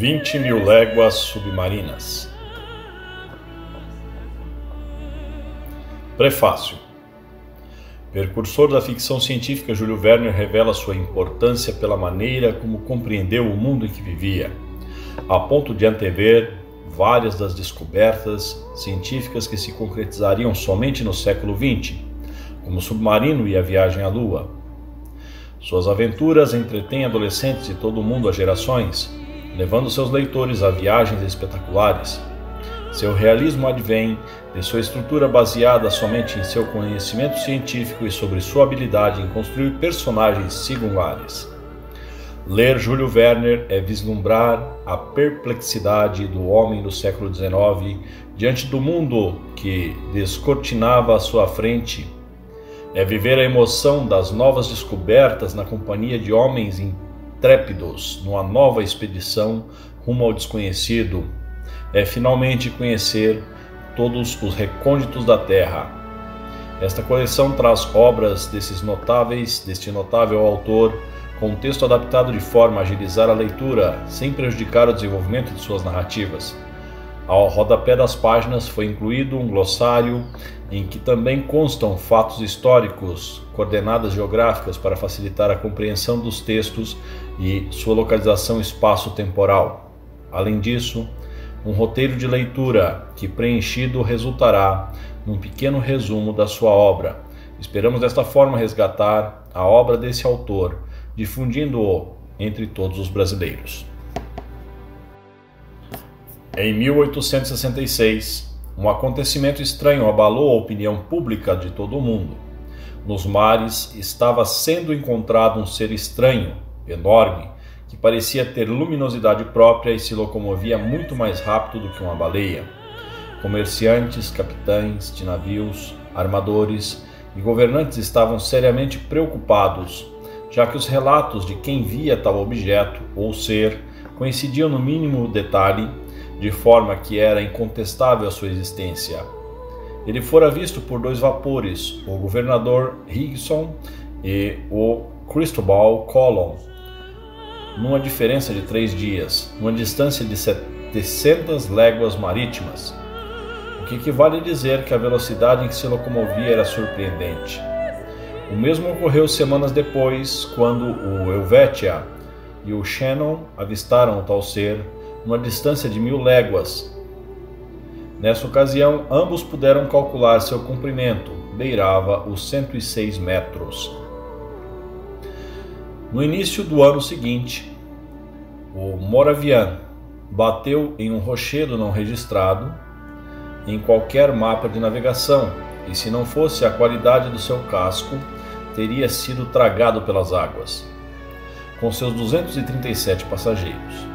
20.000 léguas submarinas. Prefácio. Precursor da ficção científica, Júlio Verne revela sua importância pela maneira como compreendeu o mundo em que vivia, a ponto de antever várias das descobertas científicas que se concretizariam somente no século XX, como o submarino e a viagem à Lua. Suas aventuras entretêm adolescentes de todo o mundo há gerações, levando seus leitores a viagens espetaculares. Seu realismo advém de sua estrutura baseada somente em seu conhecimento científico e sobre sua habilidade em construir personagens singulares. Ler Júlio Verne é vislumbrar a perplexidade do homem do século XIX diante do mundo que descortinava à sua frente. É viver a emoção das novas descobertas na companhia de homens intrépidos numa nova expedição rumo ao desconhecido. É finalmente conhecer todos os recônditos da Terra. Esta coleção traz obras deste notável autor, com um texto adaptado de forma a agilizar a leitura, sem prejudicar o desenvolvimento de suas narrativas. Ao rodapé das páginas foi incluído um glossário em que também constam fatos históricos, coordenadas geográficas para facilitar a compreensão dos textos e sua localização espaço-temporal. Além disso, um roteiro de leitura que, preenchido, resultará num pequeno resumo da sua obra. Esperamos desta forma resgatar a obra desse autor, difundindo-o entre todos os brasileiros. Em 1866, um acontecimento estranho abalou a opinião pública de todo o mundo. Nos mares estava sendo encontrado um ser estranho, enorme, que parecia ter luminosidade própria e se locomovia muito mais rápido do que uma baleia. Comerciantes, capitães de navios, armadores e governantes estavam seriamente preocupados, já que os relatos de quem via tal objeto ou ser coincidiam no mínimo detalhe, de forma que era incontestável a sua existência. Ele fora visto por dois vapores, o governador Higson e o Cristobal Colon, numa diferença de 3 dias, numa distância de 700 léguas marítimas, o que equivale a dizer que a velocidade em que se locomovia era surpreendente. O mesmo ocorreu semanas depois, quando o Helvetia e o Shannon avistaram o tal ser numa distância de 1.000 léguas. Nessa ocasião, ambos puderam calcular seu comprimento, beirava os 106 metros. No início do ano seguinte, o Moravian bateu em um rochedo não registrado em qualquer mapa de navegação e, se não fosse a qualidade do seu casco, teria sido tragado pelas águas, com seus 237 passageiros.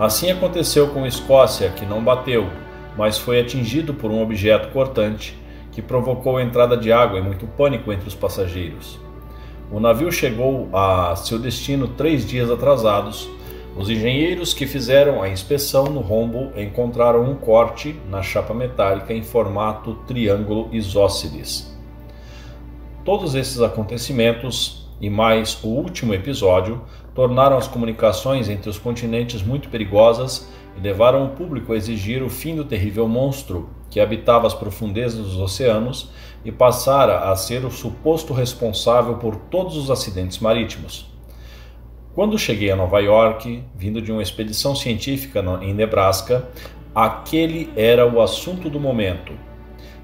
Assim aconteceu com Escócia, que não bateu, mas foi atingido por um objeto cortante que provocou a entrada de água e muito pânico entre os passageiros. O navio chegou a seu destino 3 dias atrasados. Os engenheiros que fizeram a inspeção no rombo encontraram um corte na chapa metálica em formato triângulo isósceles. Todos esses acontecimentos, e mais o último episódio, tornaram as comunicações entre os continentes muito perigosas e levaram o público a exigir o fim do terrível monstro que habitava as profundezas dos oceanos e passara a ser o suposto responsável por todos os acidentes marítimos. Quando cheguei a Nova York, vindo de uma expedição científica em Nebraska, aquele era o assunto do momento.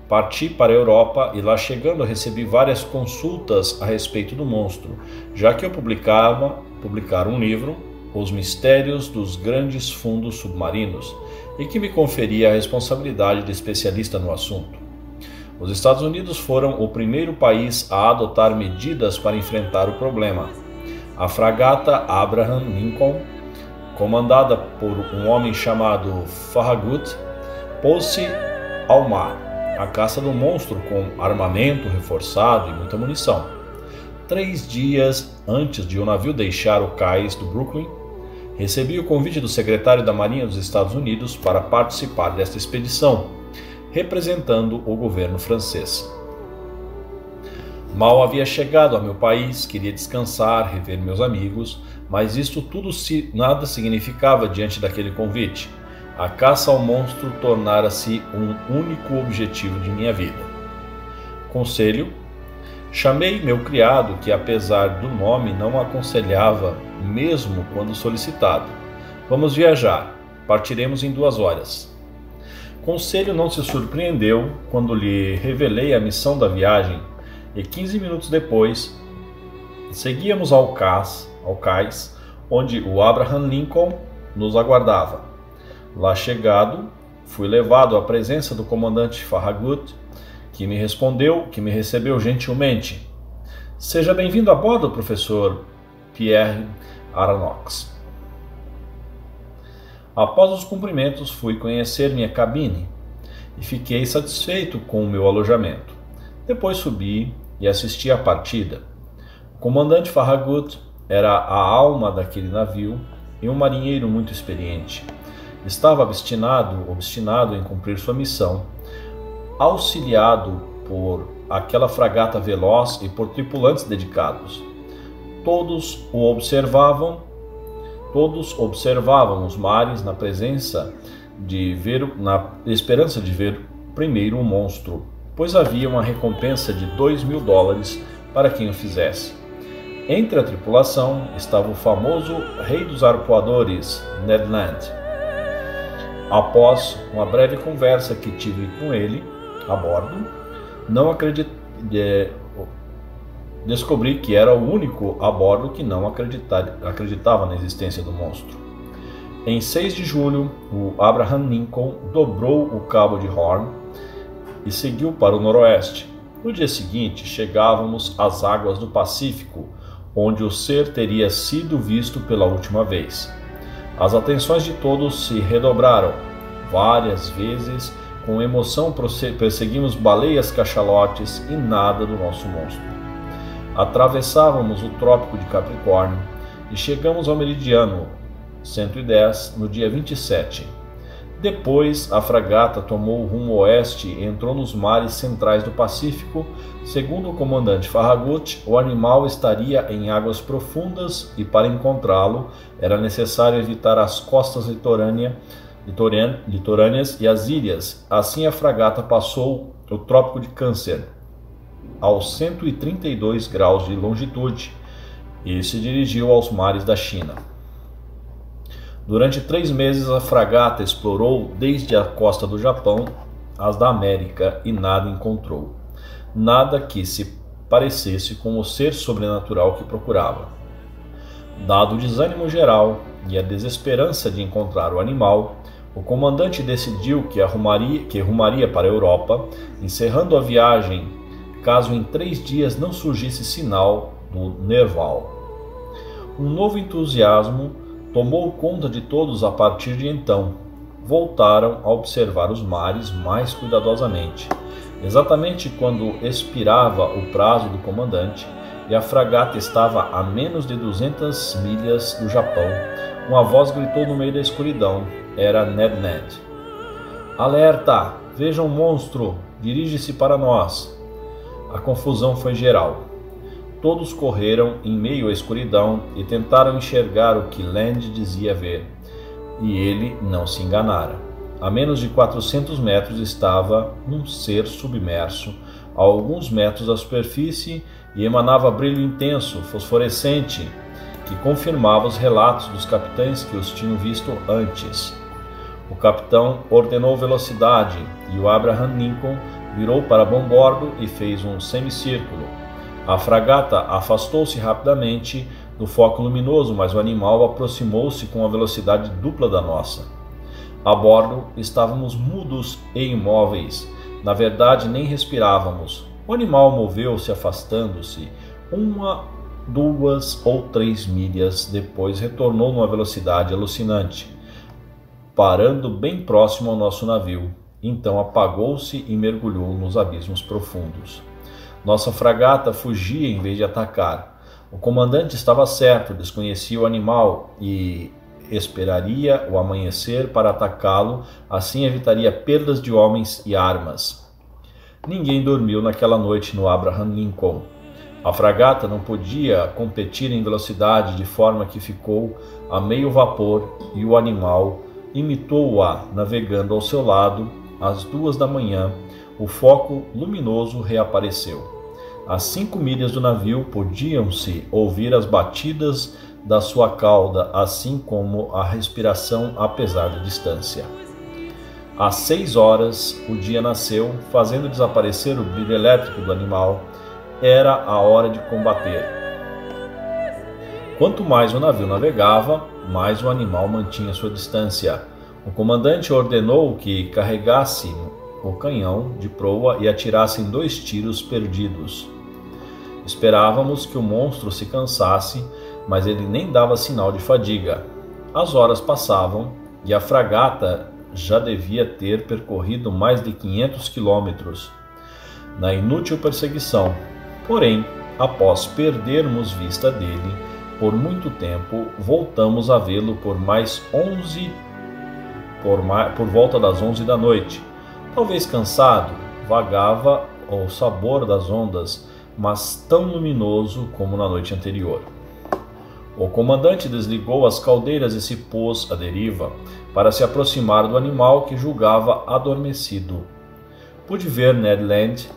Parti para a Europa e lá chegando recebi várias consultas a respeito do monstro, já que eu publicara um livro, Os Mistérios dos Grandes Fundos Submarinos, e que me conferia a responsabilidade de especialista no assunto. Os Estados Unidos foram o primeiro país a adotar medidas para enfrentar o problema. A fragata Abraham Lincoln, comandada por um homem chamado Farragut, pôs-se ao mar, à caça do monstro com armamento reforçado e muita munição. 3 dias antes de o navio deixar o cais do Brooklyn, recebi o convite do secretário da Marinha dos Estados Unidos para participar desta expedição, representando o governo francês. Mal havia chegado ao meu país, queria descansar, rever meus amigos, mas isto tudo nada significava diante daquele convite. A caça ao monstro tornara-se um único objetivo de minha vida. Conselho: chamei meu criado, que apesar do nome não aconselhava, mesmo quando solicitado. Vamos viajar, partiremos em 2 horas. Conselho não se surpreendeu quando lhe revelei a missão da viagem, e 15 minutos depois seguíamos ao cais, onde o Abraham Lincoln nos aguardava. Lá chegado, fui levado à presença do comandante Farragut, que me recebeu gentilmente. Seja bem-vindo a bordo, professor Pierre Aranox. Após os cumprimentos, fui conhecer minha cabine e fiquei satisfeito com o meu alojamento. Depois subi e assisti à partida. O comandante Farragut era a alma daquele navio e um marinheiro muito experiente. Estava obstinado em cumprir sua missão, auxiliado por aquela fragata veloz e por tripulantes dedicados. Todos observavam os mares na esperança de ver primeiro o monstro, pois havia uma recompensa de $2.000 para quem o fizesse. Entre a tripulação estava o famoso rei dos arpoadores, Ned Land. Após uma breve conversa que tive com ele a bordo, descobri que era o único a bordo que não acreditava na existência do monstro. Em 6 de julho, o Abraham Lincoln dobrou o Cabo de Horn e seguiu para o noroeste. No dia seguinte, chegávamos às águas do Pacífico, onde o ser teria sido visto pela última vez. As atenções de todos se redobraram. Várias vezes, com emoção, perseguimos baleias cachalotes e nada do nosso monstro. Atravessávamos o Trópico de Capricórnio e chegamos ao meridiano 110 no dia 27. Depois, a fragata tomou o rumo oeste e entrou nos mares centrais do Pacífico. Segundo o comandante Farragut, o animal estaria em águas profundas e, para encontrá-lo, era necessário evitar as costas litorâneas e as ilhas. Assim, a fragata passou o Trópico de Câncer, aos 132 graus de longitude, e se dirigiu aos mares da China. Durante 3 meses, a fragata explorou desde a costa do Japão às da América e nada encontrou. Nada que se parecesse com o ser sobrenatural que procurava. Dado o desânimo geral e a desesperança de encontrar o animal, o comandante decidiu que rumaria para a Europa, encerrando a viagem caso em 3 dias não surgisse sinal do Nerval. Um novo entusiasmo tomou conta de todos a partir de então. Voltaram a observar os mares mais cuidadosamente. Exatamente quando expirava o prazo do comandante e a fragata estava a menos de 200 milhas do Japão, uma voz gritou no meio da escuridão. Era Ned Land. Alerta! Veja um monstro! Dirige-se para nós! A confusão foi geral. Todos correram em meio à escuridão e tentaram enxergar o que Land dizia ver. E ele não se enganara. A menos de 400 metros estava um ser submerso, a alguns metros da superfície, e emanava brilho intenso, fosforescente, que confirmava os relatos dos capitães que os tinham visto antes. O capitão ordenou velocidade e o Abraham Lincoln virou para bombordo e fez um semicírculo. A fragata afastou-se rapidamente do foco luminoso, mas o animal aproximou-se com a velocidade dupla da nossa. A bordo estávamos mudos e imóveis. Na verdade, nem respirávamos. O animal moveu-se afastando-se 1, 2 ou 3 milhas, depois retornou numa velocidade alucinante, parando bem próximo ao nosso navio. Então apagou-se e mergulhou nos abismos profundos. Nossa fragata fugia em vez de atacar. O comandante estava certo, desconhecia o animal e esperaria o amanhecer para atacá-lo, assim evitaria perdas de homens e armas. Ninguém dormiu naquela noite no Abraham Lincoln. A fragata não podia competir em velocidade, de forma que ficou a meio vapor e o animal imitou-a navegando ao seu lado. Às 2 da manhã, o foco luminoso reapareceu. A 5 milhas do navio podiam-se ouvir as batidas da sua cauda, assim como a respiração apesar da distância. Às 6 horas, o dia nasceu, fazendo desaparecer o brilho elétrico do animal. Era a hora de combater. Quanto mais o navio navegava, mais o animal mantinha sua distância. O comandante ordenou que carregasse o canhão de proa e atirassem 2 tiros perdidos. Esperávamos que o monstro se cansasse, mas ele nem dava sinal de fadiga. As horas passavam e a fragata já devia ter percorrido mais de 500 quilômetros na inútil perseguição. Porém, após perdermos vista dele por muito tempo, voltamos a vê-lo por volta das 11 da noite. Talvez cansado, vagava ao sabor das ondas, mas tão luminoso como na noite anterior. O comandante desligou as caldeiras e se pôs à deriva para se aproximar do animal que julgava adormecido. Pude ver Ned Land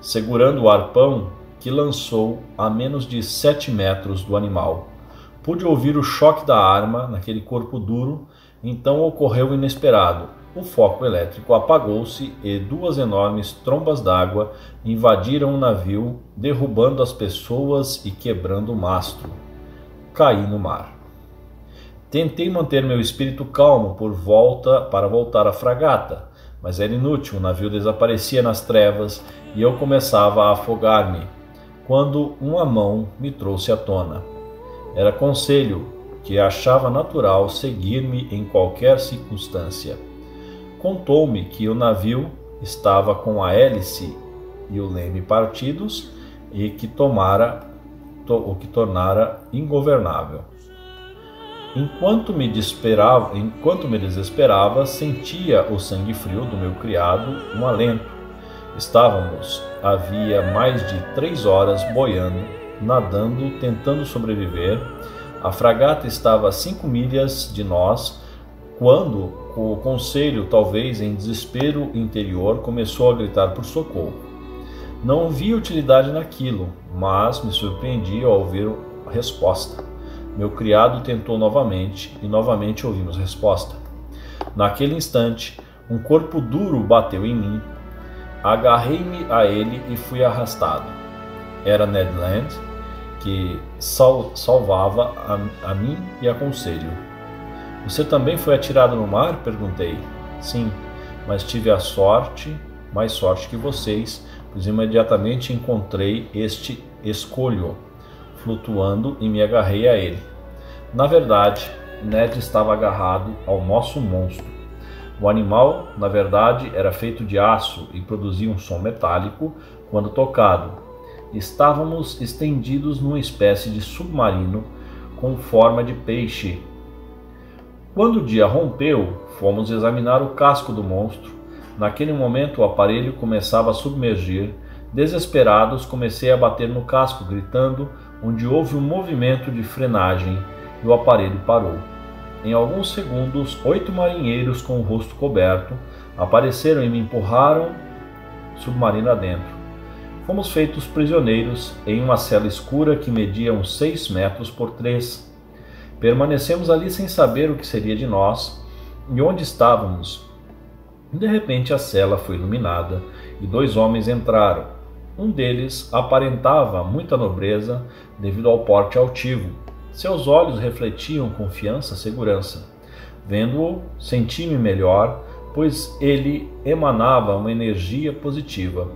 segurando o arpão que lançou a menos de 7 metros do animal. Pude ouvir o choque da arma naquele corpo duro. Então ocorreu o inesperado. O foco elétrico apagou-se e 2 enormes trombas d'água invadiram o navio, derrubando as pessoas e quebrando o mastro. Caí no mar. Tentei manter meu espírito calmo para voltar à fragata, mas era inútil. O navio desaparecia nas trevas e eu começava a afogar-me, quando uma mão me trouxe à tona. Era Conselho, que achava natural seguir-me em qualquer circunstância. Contou-me que o navio estava com a hélice e o leme partidos e que o que tornara ingovernável. Enquanto me desesperava, sentia o sangue frio do meu criado um alento. Estávamos havia mais de 3 horas boiando, nadando, tentando sobreviver. A fragata estava a 5 milhas de nós, quando o Conselho, talvez em desespero interior, começou a gritar por socorro. Não vi utilidade naquilo, mas me surpreendi ao ouvir a resposta. Meu criado tentou novamente, e novamente ouvimos resposta. Naquele instante, um corpo duro bateu em mim. Agarrei-me a ele e fui arrastado. Era Ned Land, que salvava a mim e a Conselho. Você também foi atirado no mar? Perguntei. Sim, mas tive mais sorte que vocês, pois imediatamente encontrei este escolho flutuando e me agarrei a ele. Na verdade, Ned estava agarrado ao nosso monstro. O animal, na verdade, era feito de aço e produzia um som metálico quando tocado. Estávamos estendidos numa espécie de submarino com forma de peixe. Quando o dia rompeu, fomos examinar o casco do monstro. Naquele momento, o aparelho começava a submergir. Desesperados, comecei a bater no casco, gritando, onde houve um movimento de frenagem e o aparelho parou. Em alguns segundos, 8 marinheiros com o rosto coberto apareceram e me empurraram submarino adentro. Fomos feitos prisioneiros em uma cela escura que media uns 6 metros por 3. Permanecemos ali sem saber o que seria de nós e onde estávamos. De repente a cela foi iluminada e 2 homens entraram. Um deles aparentava muita nobreza devido ao porte altivo. Seus olhos refletiam confiança e segurança. Vendo-o, senti-me melhor, pois ele emanava uma energia positiva.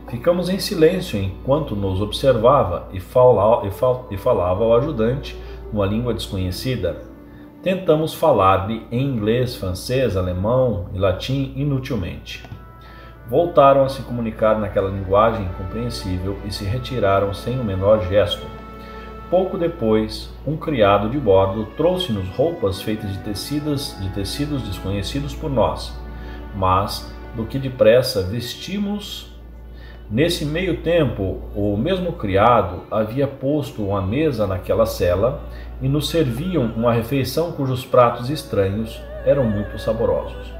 Ficamos em silêncio enquanto nos observava e falava ao ajudante numa língua desconhecida. Tentamos falar-lhe em inglês, francês, alemão e latim inutilmente. Voltaram a se comunicar naquela linguagem incompreensível e se retiraram sem o menor gesto. Pouco depois, um criado de bordo trouxe-nos roupas feitas de tecidos desconhecidos por nós, mas, do que depressa vestimos Nesse meio tempo, o mesmo criado havia posto uma mesa naquela cela e nos serviam uma refeição cujos pratos estranhos eram muito saborosos.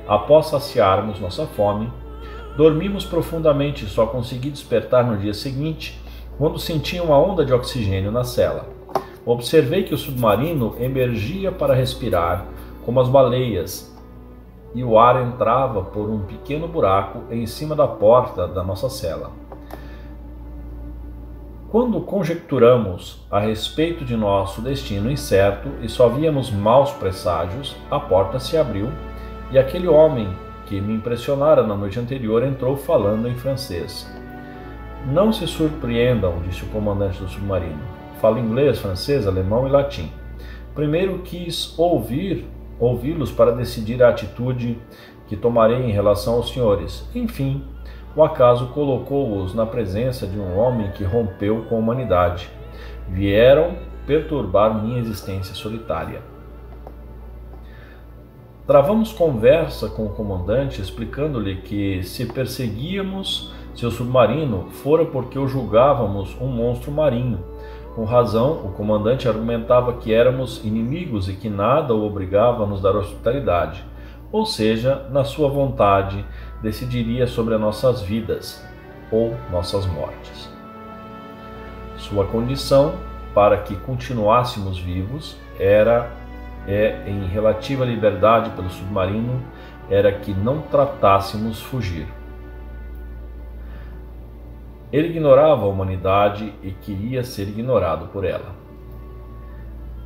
Após saciarmos nossa fome, dormimos profundamente e só consegui despertar no dia seguinte, quando senti uma onda de oxigênio na cela. Observei que o submarino emergia para respirar, como as baleias, e o ar entrava por um pequeno buraco em cima da porta da nossa cela. Quando conjecturamos a respeito de nosso destino incerto e só víamos maus presságios, a porta se abriu e aquele homem que me impressionara na noite anterior entrou falando em francês. Não se surpreendam, disse o comandante do submarino. Fala inglês, francês, alemão e latim. Primeiro quis ouvi-los para decidir a atitude que tomarei em relação aos senhores. Enfim, o acaso colocou-os na presença de um homem que rompeu com a humanidade. Vieram perturbar minha existência solitária. Travamos conversa com o comandante, explicando-lhe que se perseguíamos seu submarino fora porque o julgávamos um monstro marinho. Com razão, o comandante argumentava que éramos inimigos e que nada o obrigava a nos dar hospitalidade. Ou seja, na sua vontade, decidiria sobre as nossas vidas ou nossas mortes. Sua condição para que continuássemos vivos em relativa liberdade pelo submarino, era que não tratássemos fugir. Ele ignorava a humanidade e queria ser ignorado por ela.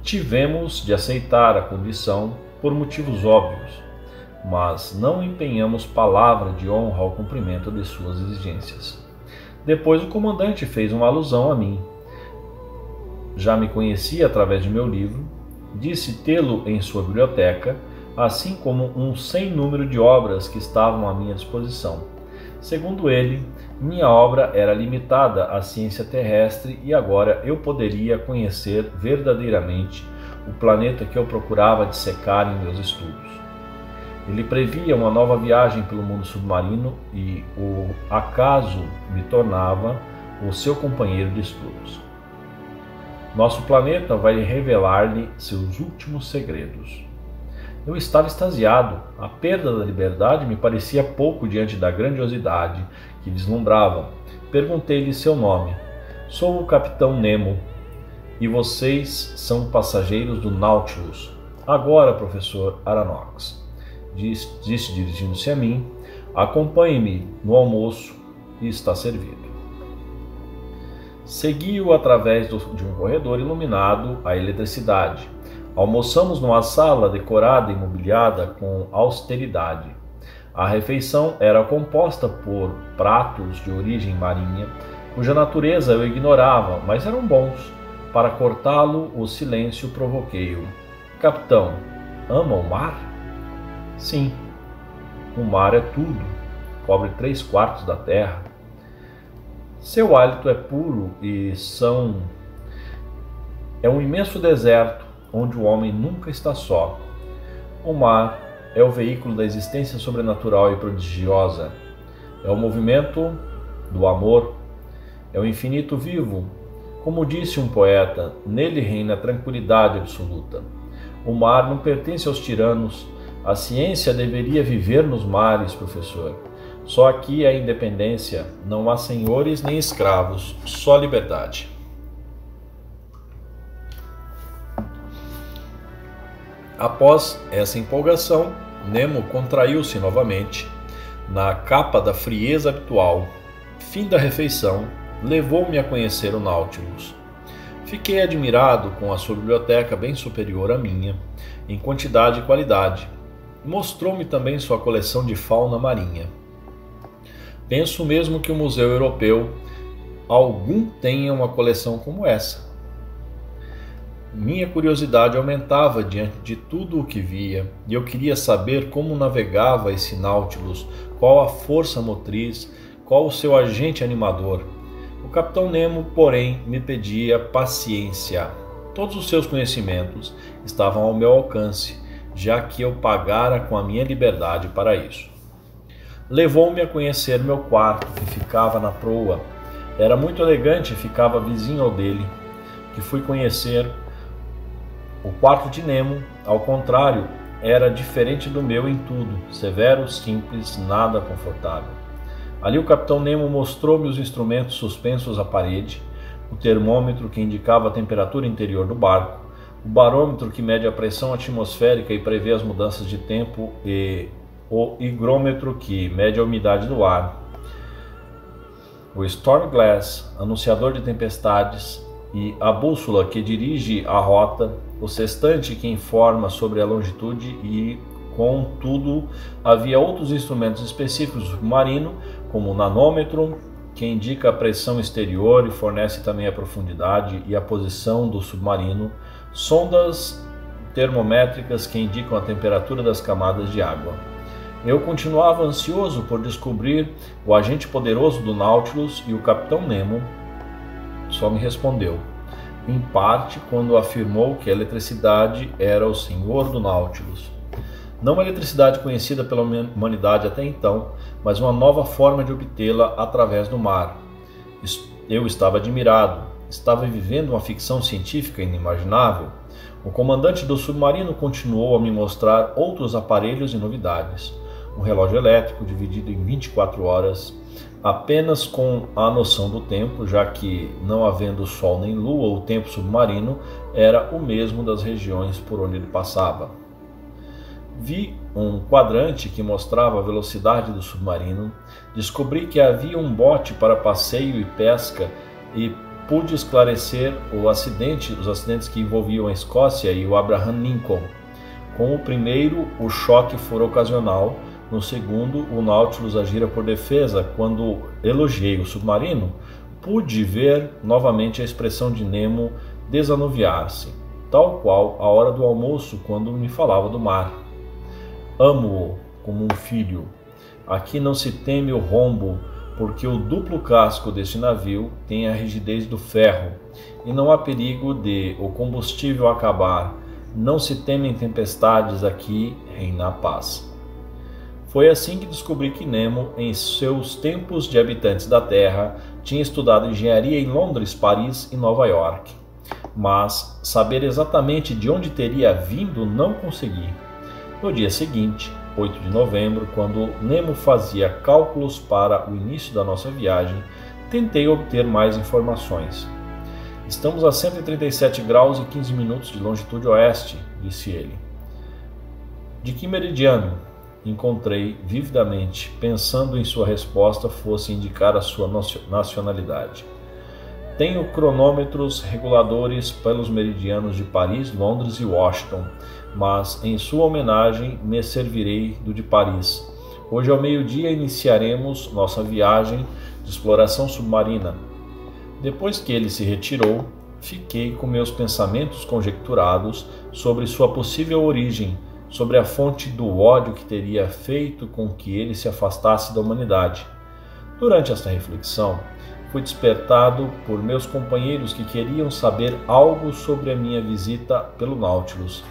Tivemos de aceitar a condição por motivos óbvios, mas não empenhamos palavra de honra ao cumprimento de suas exigências. Depois o comandante fez uma alusão a mim. Já me conhecia através de meu livro, disse tê-lo em sua biblioteca, assim como um sem número de obras que estavam à minha disposição. Segundo ele, minha obra era limitada à ciência terrestre e agora eu poderia conhecer verdadeiramente o planeta que eu procurava dissecar em meus estudos. Ele previa uma nova viagem pelo mundo submarino e o acaso me tornava o seu companheiro de estudos. Nosso planeta vai revelar-lhe seus últimos segredos. Eu estava extasiado. A perda da liberdade me parecia pouco diante da grandiosidade que vislumbrava. Perguntei-lhe seu nome. Sou o Capitão Nemo, e vocês são passageiros do Nautilus. Agora, professor Aronnax, disse dirigindo-se a mim, acompanhe-me no almoço e está servido. Segui-o através de um corredor iluminado à eletricidade. Almoçamos numa sala decorada e mobiliada com austeridade. A refeição era composta por pratos de origem marinha, cuja natureza eu ignorava, mas eram bons. Para cortá-lo, o silêncio provoquei-o. Capitão, ama o mar? Sim. O mar é tudo. Cobre 3/4 da terra. Seu hálito é puro e é um imenso deserto onde o homem nunca está só. O mar é o veículo da existência sobrenatural e prodigiosa. É o movimento do amor. É o infinito vivo. Como disse um poeta, nele reina a tranquilidade absoluta. O mar não pertence aos tiranos. A ciência deveria viver nos mares, professor. Só aqui há independência, não há senhores nem escravos, só liberdade. Após essa empolgação, Nemo contraiu-se novamente, na capa da frieza habitual. Fim da refeição, levou-me a conhecer o Nautilus. Fiquei admirado com a sua biblioteca bem superior à minha, em quantidade e qualidade. Mostrou-me também sua coleção de fauna marinha. Penso mesmo que o Museu Europeu algum tenha uma coleção como essa. Minha curiosidade aumentava diante de tudo o que via, e eu queria saber como navegava esse Nautilus, qual a força motriz, qual o seu agente animador. O Capitão Nemo, porém, me pedia paciência. Todos os seus conhecimentos estavam ao meu alcance, já que eu pagara com a minha liberdade para isso. Levou-me a conhecer meu quarto, que ficava na proa. Era muito elegante e ficava vizinho ao dele, que fui conhecer. O quarto de Nemo, ao contrário, era diferente do meu em tudo, severo, simples, nada confortável. Ali o capitão Nemo mostrou-me os instrumentos suspensos à parede, o termômetro que indicava a temperatura interior do barco, o barômetro que mede a pressão atmosférica e prevê as mudanças de tempo e o higrômetro que mede a umidade do ar, o Storm Glass, anunciador de tempestades, e a bússola que dirige a rota, o sextante que informa sobre a longitude e, contudo, havia outros instrumentos específicos do submarino, como o nanômetro, que indica a pressão exterior e fornece também a profundidade e a posição do submarino, sondas termométricas que indicam a temperatura das camadas de água. Eu continuava ansioso por descobrir o agente poderoso do Nautilus e o capitão Nemo só me respondeu, em parte, quando afirmou que a eletricidade era o senhor do Nautilus. Não a eletricidade conhecida pela humanidade até então, mas uma nova forma de obtê-la através do mar. Eu estava admirado. Estava vivendo uma ficção científica inimaginável. O comandante do submarino continuou a me mostrar outros aparelhos e novidades. Um relógio elétrico dividido em 24 horas, apenas com a noção do tempo, já que, não havendo sol nem lua, o tempo submarino era o mesmo das regiões por onde ele passava. Vi um quadrante que mostrava a velocidade do submarino, descobri que havia um bote para passeio e pesca e pude esclarecer os acidentes que envolviam a Escócia e o Abraham Lincoln. Com o primeiro, o choque foi ocasional. No segundo, o Nautilus agira por defesa. Quando elogiei o submarino, pude ver novamente a expressão de Nemo desanuviar-se, tal qual a hora do almoço quando me falava do mar. Amo-o como um filho. Aqui não se teme o rombo, porque o duplo casco deste navio tem a rigidez do ferro, e não há perigo de o combustível acabar. Não se temem tempestades, aqui reina a paz. Foi assim que descobri que Nemo, em seus tempos de habitantes da Terra, tinha estudado engenharia em Londres, Paris e Nova York. Mas saber exatamente de onde teria vindo não consegui. No dia seguinte, 8 de novembro, quando Nemo fazia cálculos para o início da nossa viagem, tentei obter mais informações. Estamos a 137 graus e 15 minutos de longitude oeste, disse ele. De que meridiano? Encontrei vividamente, pensando em sua resposta fosse indicar a sua nacionalidade. Tenho cronômetros reguladores pelos meridianos de Paris, Londres e Washington, mas em sua homenagem me servirei do de Paris. Hoje ao meio-dia iniciaremos nossa viagem de exploração submarina. Depois que ele se retirou, fiquei com meus pensamentos conjecturados sobre sua possível origem, sobre a fonte do ódio que teria feito com que ele se afastasse da humanidade. Durante esta reflexão, fui despertado por meus companheiros que queriam saber algo sobre a minha visita pelo Nautilus.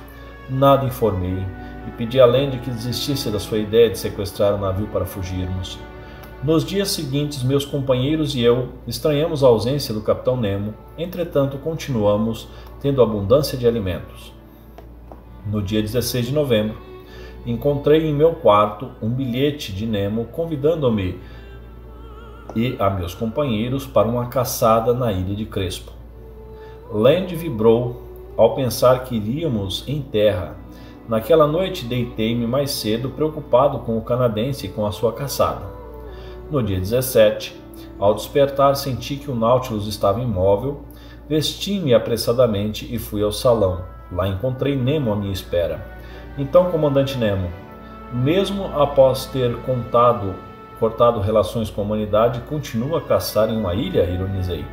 Nada informei e pedi a Land que desistisse da sua ideia de sequestrar o navio para fugirmos. Nos dias seguintes, meus companheiros e eu estranhamos a ausência do capitão Nemo, entretanto continuamos tendo abundância de alimentos. No dia 16 de novembro, encontrei em meu quarto um bilhete de Nemo convidando-me e a meus companheiros para uma caçada na ilha de Crespo. Land vibrou ao pensar que iríamos em terra. Naquela noite deitei-me mais cedo, preocupado com o canadense e com a sua caçada. No dia 17, ao despertar, senti que o Nautilus estava imóvel, vesti-me apressadamente e fui ao salão. Lá encontrei Nemo à minha espera. Então, comandante Nemo, mesmo após ter cortado relações com a humanidade, continua a caçar em uma ilha? Ironizei.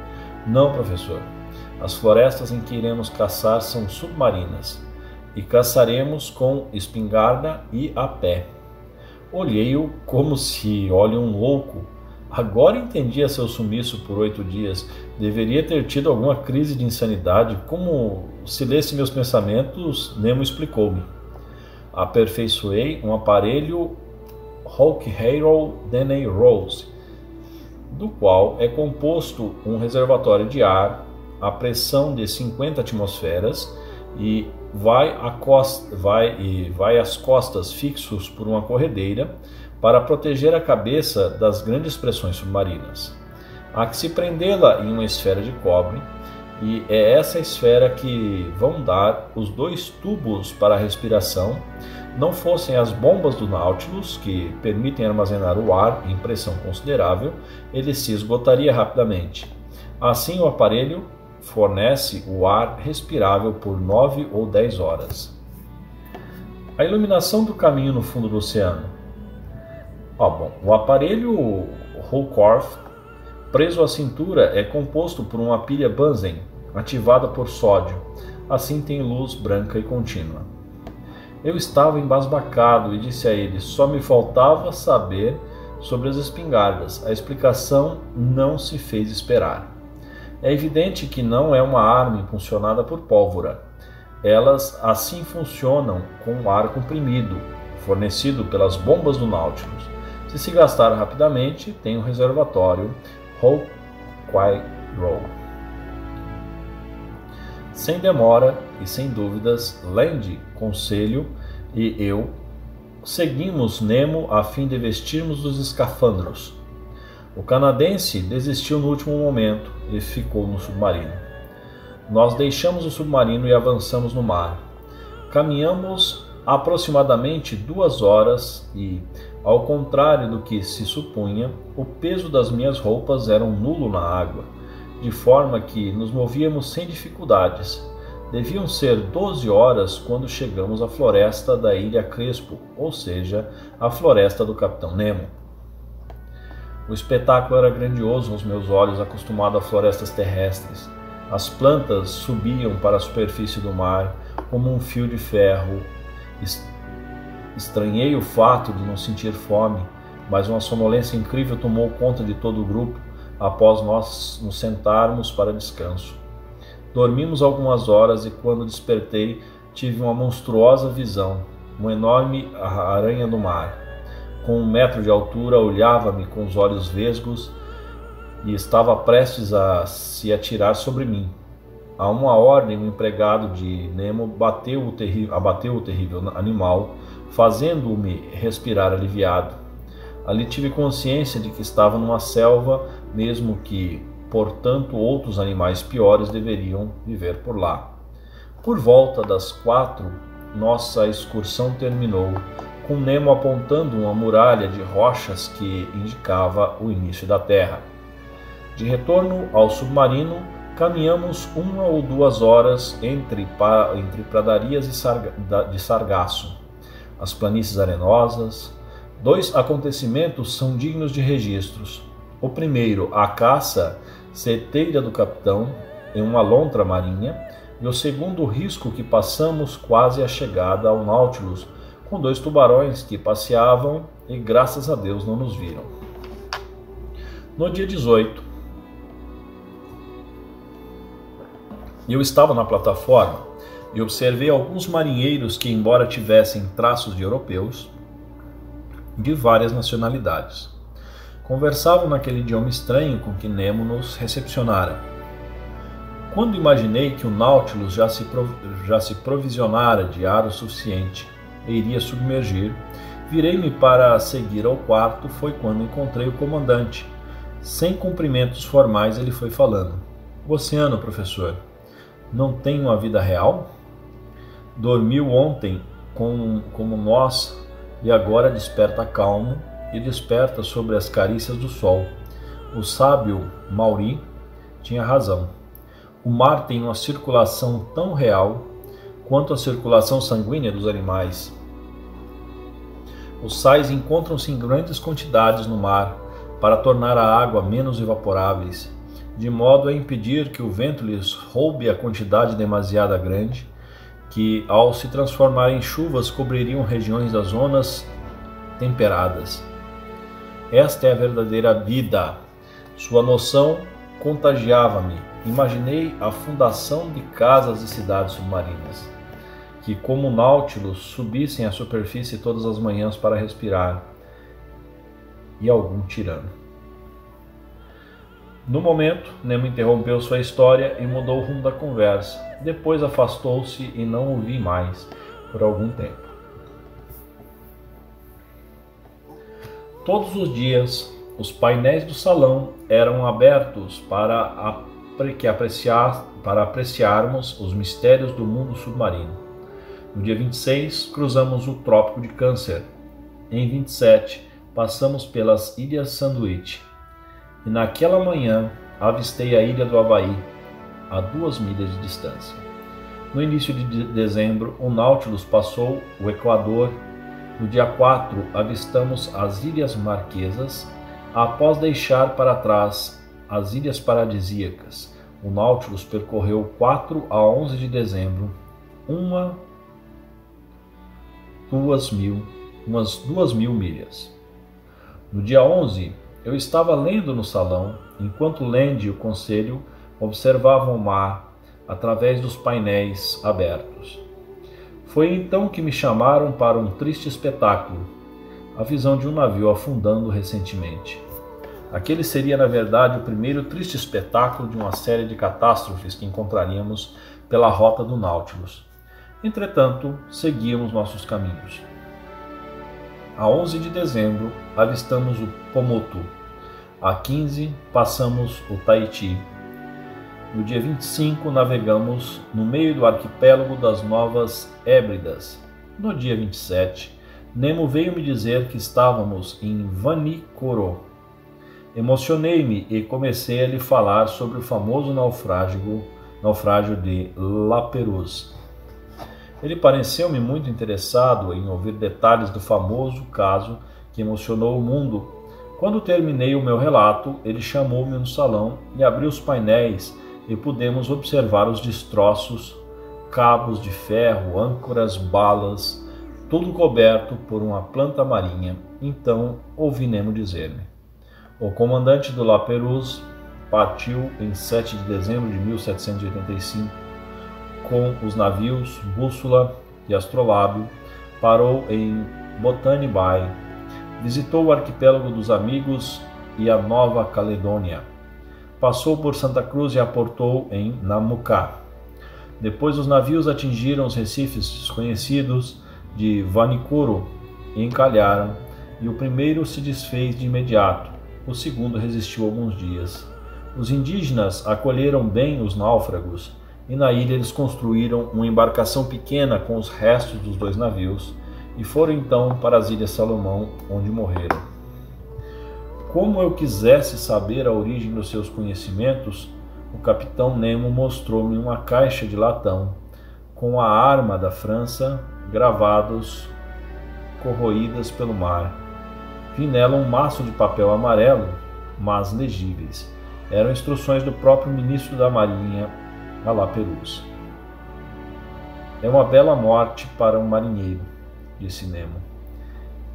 Não, professor. As florestas em que iremos caçar são submarinas e caçaremos com espingarda e a pé. Olhei-o como se olhe um louco. Agora entendia seu sumiço por 8 dias. Deveria ter tido alguma crise de insanidade. Como se lesse meus pensamentos, Nemo explicou-me. Aperfeiçoei um aparelho Hawkeharold Deney Rose, do qual é composto um reservatório de ar a pressão de 50 atmosferas e vai às costas fixos por uma corredeira para proteger a cabeça das grandes pressões submarinas. Há que se prendê-la em uma esfera de cobre, e é essa esfera que vão dar os 2 tubos para a respiração. Não fossem as bombas do Nautilus, que permitem armazenar o ar em pressão considerável, ele se esgotaria rapidamente. Assim, o aparelho fornece o ar respirável por 9 ou 10 horas. A iluminação do caminho no fundo do oceano. O aparelho Ruhmkorff, preso à cintura, é composto por uma pilha Bunsen ativada por sódio. Assim tem luz branca e contínua. Eu estava embasbacado e disse a ele: só me faltava saber sobre as espingardas. A explicação não se fez esperar. É evidente que não é uma arma impulsionada por pólvora. Elas assim funcionam com ar comprimido, fornecido pelas bombas do Nautilus. Se gastar rapidamente, tem um reservatório Hawkeharold. Sem demora e sem dúvidas, Land, Conselho e eu seguimos Nemo a fim de vestirmos os escafandros. O canadense desistiu no último momento e ficou no submarino. Nós deixamos o submarino e avançamos no mar. Caminhamos aproximadamente 2 horas e, ao contrário do que se supunha, o peso das minhas roupas era nulo na água, de forma que nos movíamos sem dificuldades. Deviam ser 12 horas quando chegamos à floresta da Ilha Crespo, ou seja, a floresta do Capitão Nemo. O espetáculo era grandioso aos meus olhos, acostumado a florestas terrestres. As plantas subiam para a superfície do mar como um fio de ferro. Estranhei o fato de não sentir fome, mas uma sonolência incrível tomou conta de todo o grupo após nós nos sentarmos para descanso. Dormimos algumas horas e, quando despertei, tive uma monstruosa visão. Uma enorme aranha do mar, com 1 metro de altura, olhava-me com os olhos vesgos e estava prestes a se atirar sobre mim. A uma ordem, o empregado de Nemo abateu o terrível animal, fazendo-me respirar aliviado. Ali tive consciência de que estava numa selva, mesmo que, portanto, outros animais piores deveriam viver por lá. Por volta das 4, nossa excursão terminou, com Nemo apontando uma muralha de rochas que indicava o início da Terra. De retorno ao submarino, caminhamos 1 ou 2 horas entre pradarias de sargaço, as planícies arenosas. 2 acontecimentos são dignos de registros. O primeiro, a caça certeira do capitão em uma lontra marinha, e o segundo, o risco que passamos quase à chegada ao Nautilus, com 2 tubarões que passeavam e, graças a Deus, não nos viram. No dia 18, eu estava na plataforma e observei alguns marinheiros que, embora tivessem traços de europeus, de várias nacionalidades, conversavam naquele idioma estranho com que Nemo nos recepcionara. Quando imaginei que o Nautilus já se provisionara de ar o suficiente e iria submergir, virei-me para seguir ao quarto. Foi quando encontrei o comandante. Sem cumprimentos formais, ele foi falando: "O oceano, professor, não tem uma vida real? Dormiu ontem como nós e agora desperta calmo e desperta sobre as carícias do sol. O sábio Mauri tinha razão. O mar tem uma circulação tão real quanto a circulação sanguínea dos animais. Os sais encontram-se em grandes quantidades no mar para tornar a água menos evaporáveis, de modo a impedir que o vento lhes roube a quantidade demasiada grande, que, ao se transformar em chuvas, cobririam regiões das zonas temperadas. Esta é a verdadeira vida." Sua noção contagiava-me. Imaginei a fundação de casas e cidades submarinas, que, como o Nautilus, subissem à superfície todas as manhãs para respirar. e algum tirano. No momento, Nemo interrompeu sua história e mudou o rumo da conversa. Depois afastou-se e não o vi mais por algum tempo. Todos os dias, os painéis do salão eram abertos para apreciarmos os mistérios do mundo submarino. No dia 26, cruzamos o Trópico de Câncer. Em 27, passamos pelas Ilhas Sandwich. E naquela manhã, avistei a ilha do Havaí, a 2 milhas de distância. No início de dezembro, o Nautilus passou o Equador. No dia 4, avistamos as Ilhas Marquesas, após deixar para trás as Ilhas Paradisíacas. O Nautilus percorreu 4 a 11 de dezembro, umas 2.000 milhas. No dia 11, eu estava lendo no salão, enquanto Land e o Conselho observavam o mar através dos painéis abertos. Foi então que me chamaram para um triste espetáculo, a visão de um navio afundando recentemente. Aquele seria, na verdade, o primeiro triste espetáculo de uma série de catástrofes que encontraríamos pela rota do Nautilus. Entretanto, seguíamos nossos caminhos. A 11 de dezembro, avistamos o Pomotu. A 15, passamos o Tahiti. No dia 25, navegamos no meio do arquipélago das Novas Hébridas. No dia 27, Nemo veio me dizer que estávamos em Vanikoro. Emocionei-me e comecei a lhe falar sobre o famoso naufrágio de La Pérouse. Ele pareceu-me muito interessado em ouvir detalhes do famoso caso que emocionou o mundo. Quando terminei o meu relato, ele chamou-me no salão e abriu os painéis e pudemos observar os destroços, cabos de ferro, âncoras, balas, tudo coberto por uma planta marinha. Então ouvi Nemo dizer-me: o comandante do La Pérouse partiu em 7 de dezembro de 1785 com os navios Bússola e Astrolábio, parou em Botany Bay, visitou o arquipélago dos Amigos e a Nova Caledônia, passou por Santa Cruz e aportou em Namucá. Depois os navios atingiram os recifes desconhecidos de Vanikoro e encalharam, e o primeiro se desfez de imediato, o segundo resistiu alguns dias. Os indígenas acolheram bem os náufragos, e na ilha eles construíram uma embarcação pequena com os restos dos 2 navios e foram então para as Ilhas Salomão, onde morreram. Como eu quisesse saber a origem dos seus conhecimentos, o capitão Nemo mostrou-me uma caixa de latão com a arma da França gravados corroídas pelo mar. Vi nela um maço de papel amarelo, mas legíveis. Eram instruções do próprio ministro da Marinha a La Pérouse. É uma bela morte para um marinheiro, disse Nemo.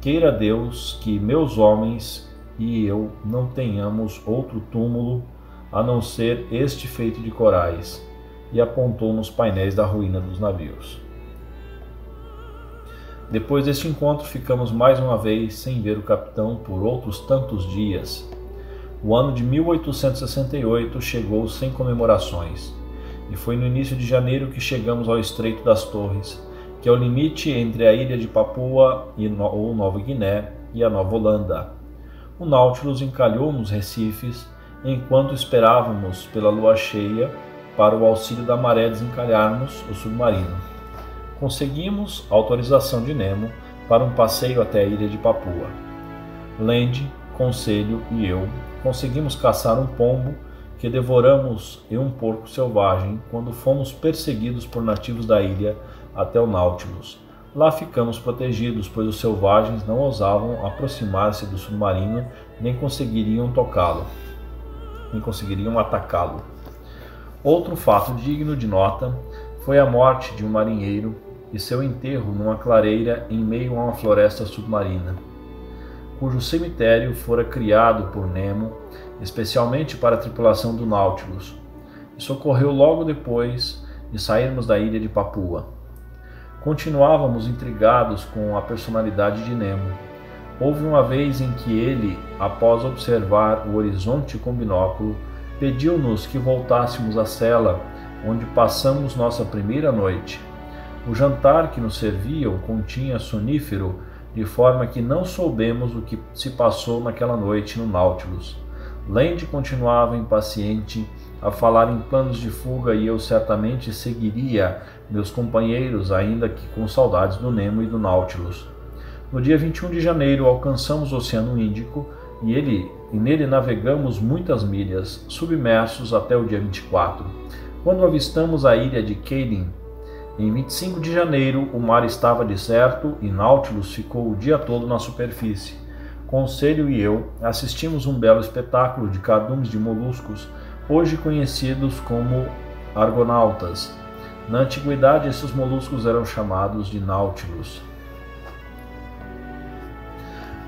Queira Deus que meus homens e eu não tenhamos outro túmulo a não ser este feito de corais, e apontou nos painéis da ruína dos navios. Depois deste encontro ficamos mais uma vez sem ver o capitão por outros tantos dias. O ano de 1868 chegou sem comemorações, e foi no início de janeiro que chegamos ao Estreito das Torres, que é o limite entre a ilha de Papua ou Nova Guiné e a Nova Holanda. O Nautilus encalhou nos recifes, enquanto esperávamos pela lua cheia para o auxílio da maré desencalharmos o submarino. Conseguimos autorização de Nemo para um passeio até a ilha de Papua. Land, Conselho e eu conseguimos caçar um pombo que devoramos e um porco selvagem quando fomos perseguidos por nativos da ilha até o Nautilus. Lá ficamos protegidos, pois os selvagens não ousavam aproximar-se do submarino nem conseguiriam atacá-lo. Outro fato digno de nota foi a morte de um marinheiro e seu enterro numa clareira em meio a uma floresta submarina, cujo cemitério fora criado por Nemo especialmente para a tripulação do Nautilus. Isso ocorreu logo depois de sairmos da ilha de Papua. Continuávamos intrigados com a personalidade de Nemo. Houve uma vez em que ele, após observar o horizonte com binóculo, pediu-nos que voltássemos à cela onde passamos nossa primeira noite. O jantar que nos serviam continha sonífero, de forma que não soubemos o que se passou naquela noite no Nautilus. Land continuava impaciente a falar em planos de fuga e eu certamente seguiria meus companheiros, ainda que com saudades do Nemo e do Nautilus. No dia 21 de janeiro alcançamos o Oceano Índico e nele navegamos muitas milhas, submersos até o dia 24, quando avistamos a ilha de Keeling. Em 25 de janeiro o mar estava deserto e Nautilus ficou o dia todo na superfície. Conselho e eu assistimos um belo espetáculo de cardumes de moluscos, hoje conhecidos como argonautas. Na antiguidade, esses moluscos eram chamados de Nautilus.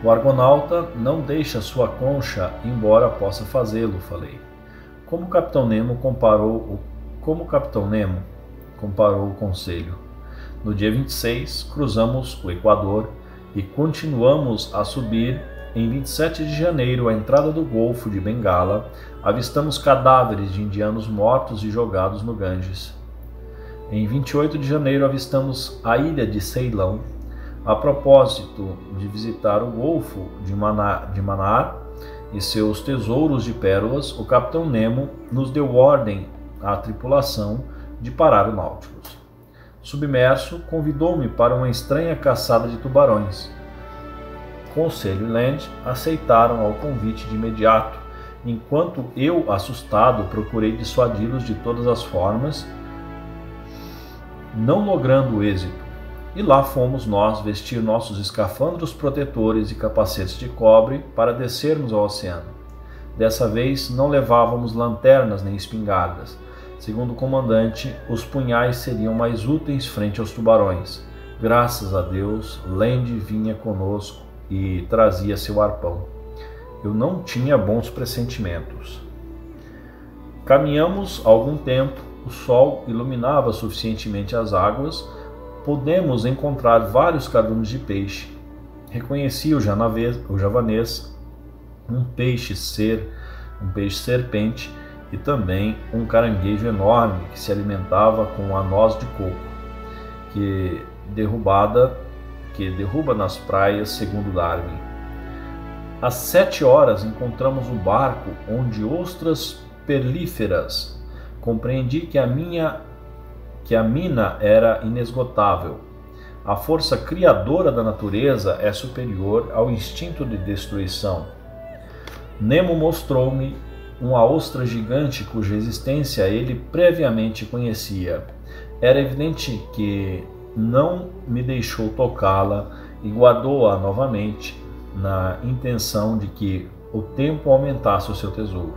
O argonauta não deixa sua concha, embora possa fazê-lo, falei. Como o Capitão Nemo comparou o conselho. No dia 26, cruzamos o Equador e continuamos a subir. Em 27 de janeiro, à entrada do Golfo de Bengala, avistamos cadáveres de indianos mortos e jogados no Ganges. Em 28 de janeiro, avistamos a ilha de Ceilão. A propósito de visitar o Golfo de Manar e seus tesouros de pérolas, o Capitão Nemo nos deu ordem à tripulação de parar o Nautilus. Submerso, convidou-me para uma estranha caçada de tubarões. Conselho e Land aceitaram ao convite de imediato, enquanto eu, assustado, procurei dissuadi-los de todas as formas, não logrando êxito. E lá fomos nós vestir nossos escafandros protetores e capacetes de cobre para descermos ao oceano. Dessa vez não levávamos lanternas nem espingardas. Segundo o comandante, os punhais seriam mais úteis frente aos tubarões. Graças a Deus, Land vinha conosco e trazia seu arpão. Eu não tinha bons pressentimentos. Caminhamos algum tempo, o sol iluminava suficientemente as águas, pudemos encontrar vários cardumes de peixe. Reconheci o javanês, um peixe serpente e também um caranguejo enorme que se alimentava com a noz de coco, que derruba nas praias, segundo Darwin. Às 7 horas encontramos um barco onde ostras perlíferas. Compreendi que a mina era inesgotável. A força criadora da natureza é superior ao instinto de destruição. Nemo mostrou-me uma ostra gigante cuja existência ele previamente conhecia. Era evidente que não me deixou tocá-la e guardou-a novamente, na intenção de que o tempo aumentasse o seu tesouro.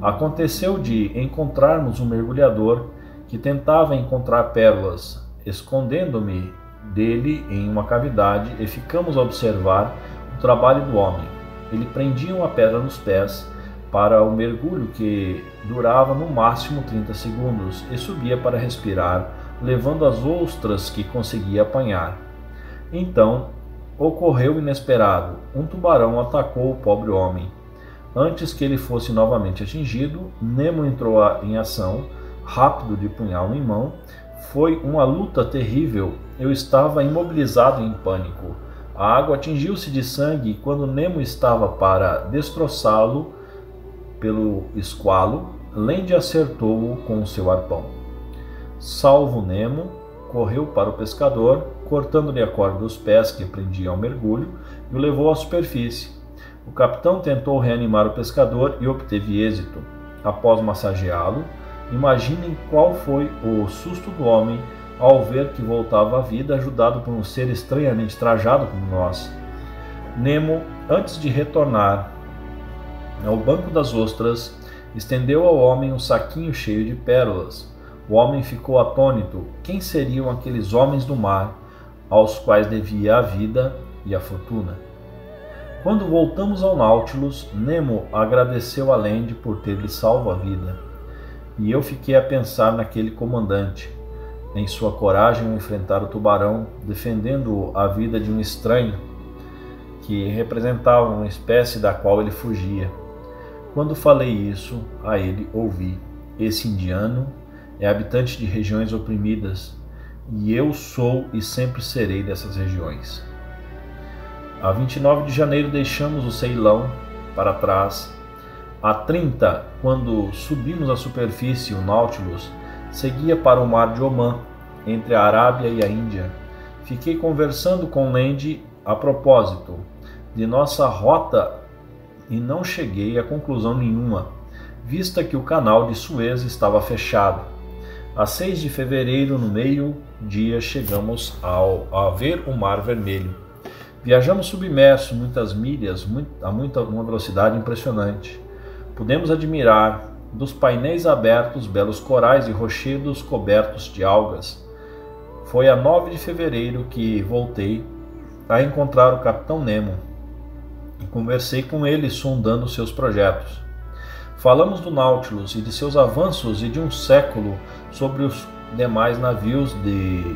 Aconteceu de encontrarmos um mergulhador que tentava encontrar pérolas, escondendo-me dele em uma cavidade, e ficamos a observar o trabalho do homem. Ele prendia uma pedra nos pés para o mergulho, que durava no máximo 30 segundos, e subia para respirar, levando as ostras que conseguia apanhar. Então, ocorreu o inesperado. Um tubarão atacou o pobre homem. Antes que ele fosse novamente atingido, Nemo entrou em ação, rápido, de punhal em mão. Foi uma luta terrível. Eu estava imobilizado em pânico. A água atingiu-se de sangue e quando Nemo estava para destroçá-lo pelo esqualo, Land acertou-o com seu arpão. Salvo Nemo, correu para o pescador, cortando-lhe a corda dos pés que prendia ao mergulho, e o levou à superfície. O capitão tentou reanimar o pescador e obteve êxito. Após massageá-lo, imaginem qual foi o susto do homem ao ver que voltava à vida, ajudado por um ser estranhamente trajado como nós. Nemo, antes de retornar ao banco das ostras, estendeu ao homem um saquinho cheio de pérolas. O homem ficou atônito. Quem seriam aqueles homens do mar aos quais devia a vida e a fortuna? Quando voltamos ao Nautilus, Nemo agradeceu a Land por ter lhe salvo a vida. E eu fiquei a pensar naquele comandante, em sua coragem ao enfrentar o tubarão, defendendo a vida de um estranho que representavam uma espécie da qual ele fugia. Quando falei isso a ele, ouvi: esse indiano é habitante de regiões oprimidas, e eu sou e sempre serei dessas regiões. A 29 de janeiro deixamos o Ceilão para trás. A 30, quando subimos à superfície, o Nautilus seguia para o mar de Omã, entre a Arábia e a Índia. Fiquei conversando com Land a propósito de nossa rota e não cheguei a conclusão nenhuma, vista que o canal de Suez estava fechado. A 6 de fevereiro, no meio-dia, chegamos a ver o Mar Vermelho. Viajamos submerso muitas milhas a uma velocidade impressionante. Pudemos admirar dos painéis abertos belos corais e rochedos cobertos de algas. Foi a 9 de fevereiro que voltei a encontrar o Capitão Nemo e conversei com ele sondando seus projetos. Falamos do Nautilus e de seus avanços e de um século sobre os demais navios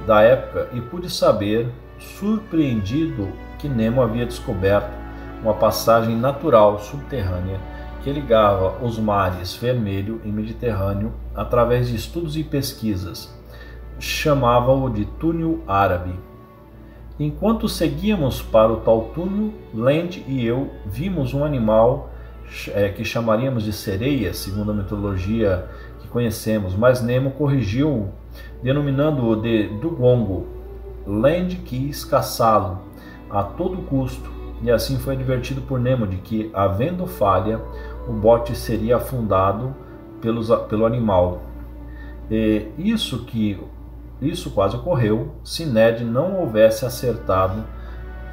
da época e pude saber, surpreendido, que Nemo havia descoberto uma passagem natural subterrânea que ligava os mares Vermelho e Mediterrâneo através de estudos e pesquisas. Chamava-o de túnel árabe. Enquanto seguíamos para o tal túnel, Land e eu vimos um animal que chamaríamos de sereia, segundo a mitologia que conhecemos, mas Nemo corrigiu-o, denominando-o de dugongo. Land quis caçá-lo a todo custo, e assim foi advertido por Nemo de que, havendo falha, o bote seria afundado pelo animal. Isso quase ocorreu se Ned não houvesse acertado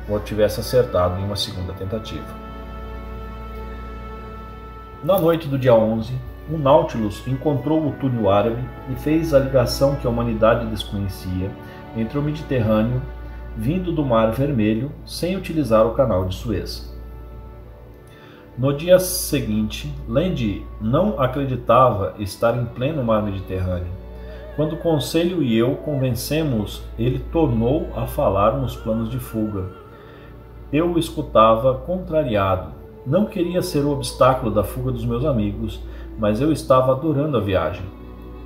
ou tivesse acertado em uma segunda tentativa. Na noite do dia 11, o Nautilus encontrou o túnel árabe e fez a ligação que a humanidade desconhecia entre o Mediterrâneo, vindo do Mar Vermelho, sem utilizar o canal de Suez. No dia seguinte, Land não acreditava estar em pleno Mar Mediterrâneo. Quando o Conselho e eu convencemos, ele tornou a falar nos planos de fuga. Eu o escutava contrariado. Não queria ser o obstáculo da fuga dos meus amigos, mas eu estava adorando a viagem.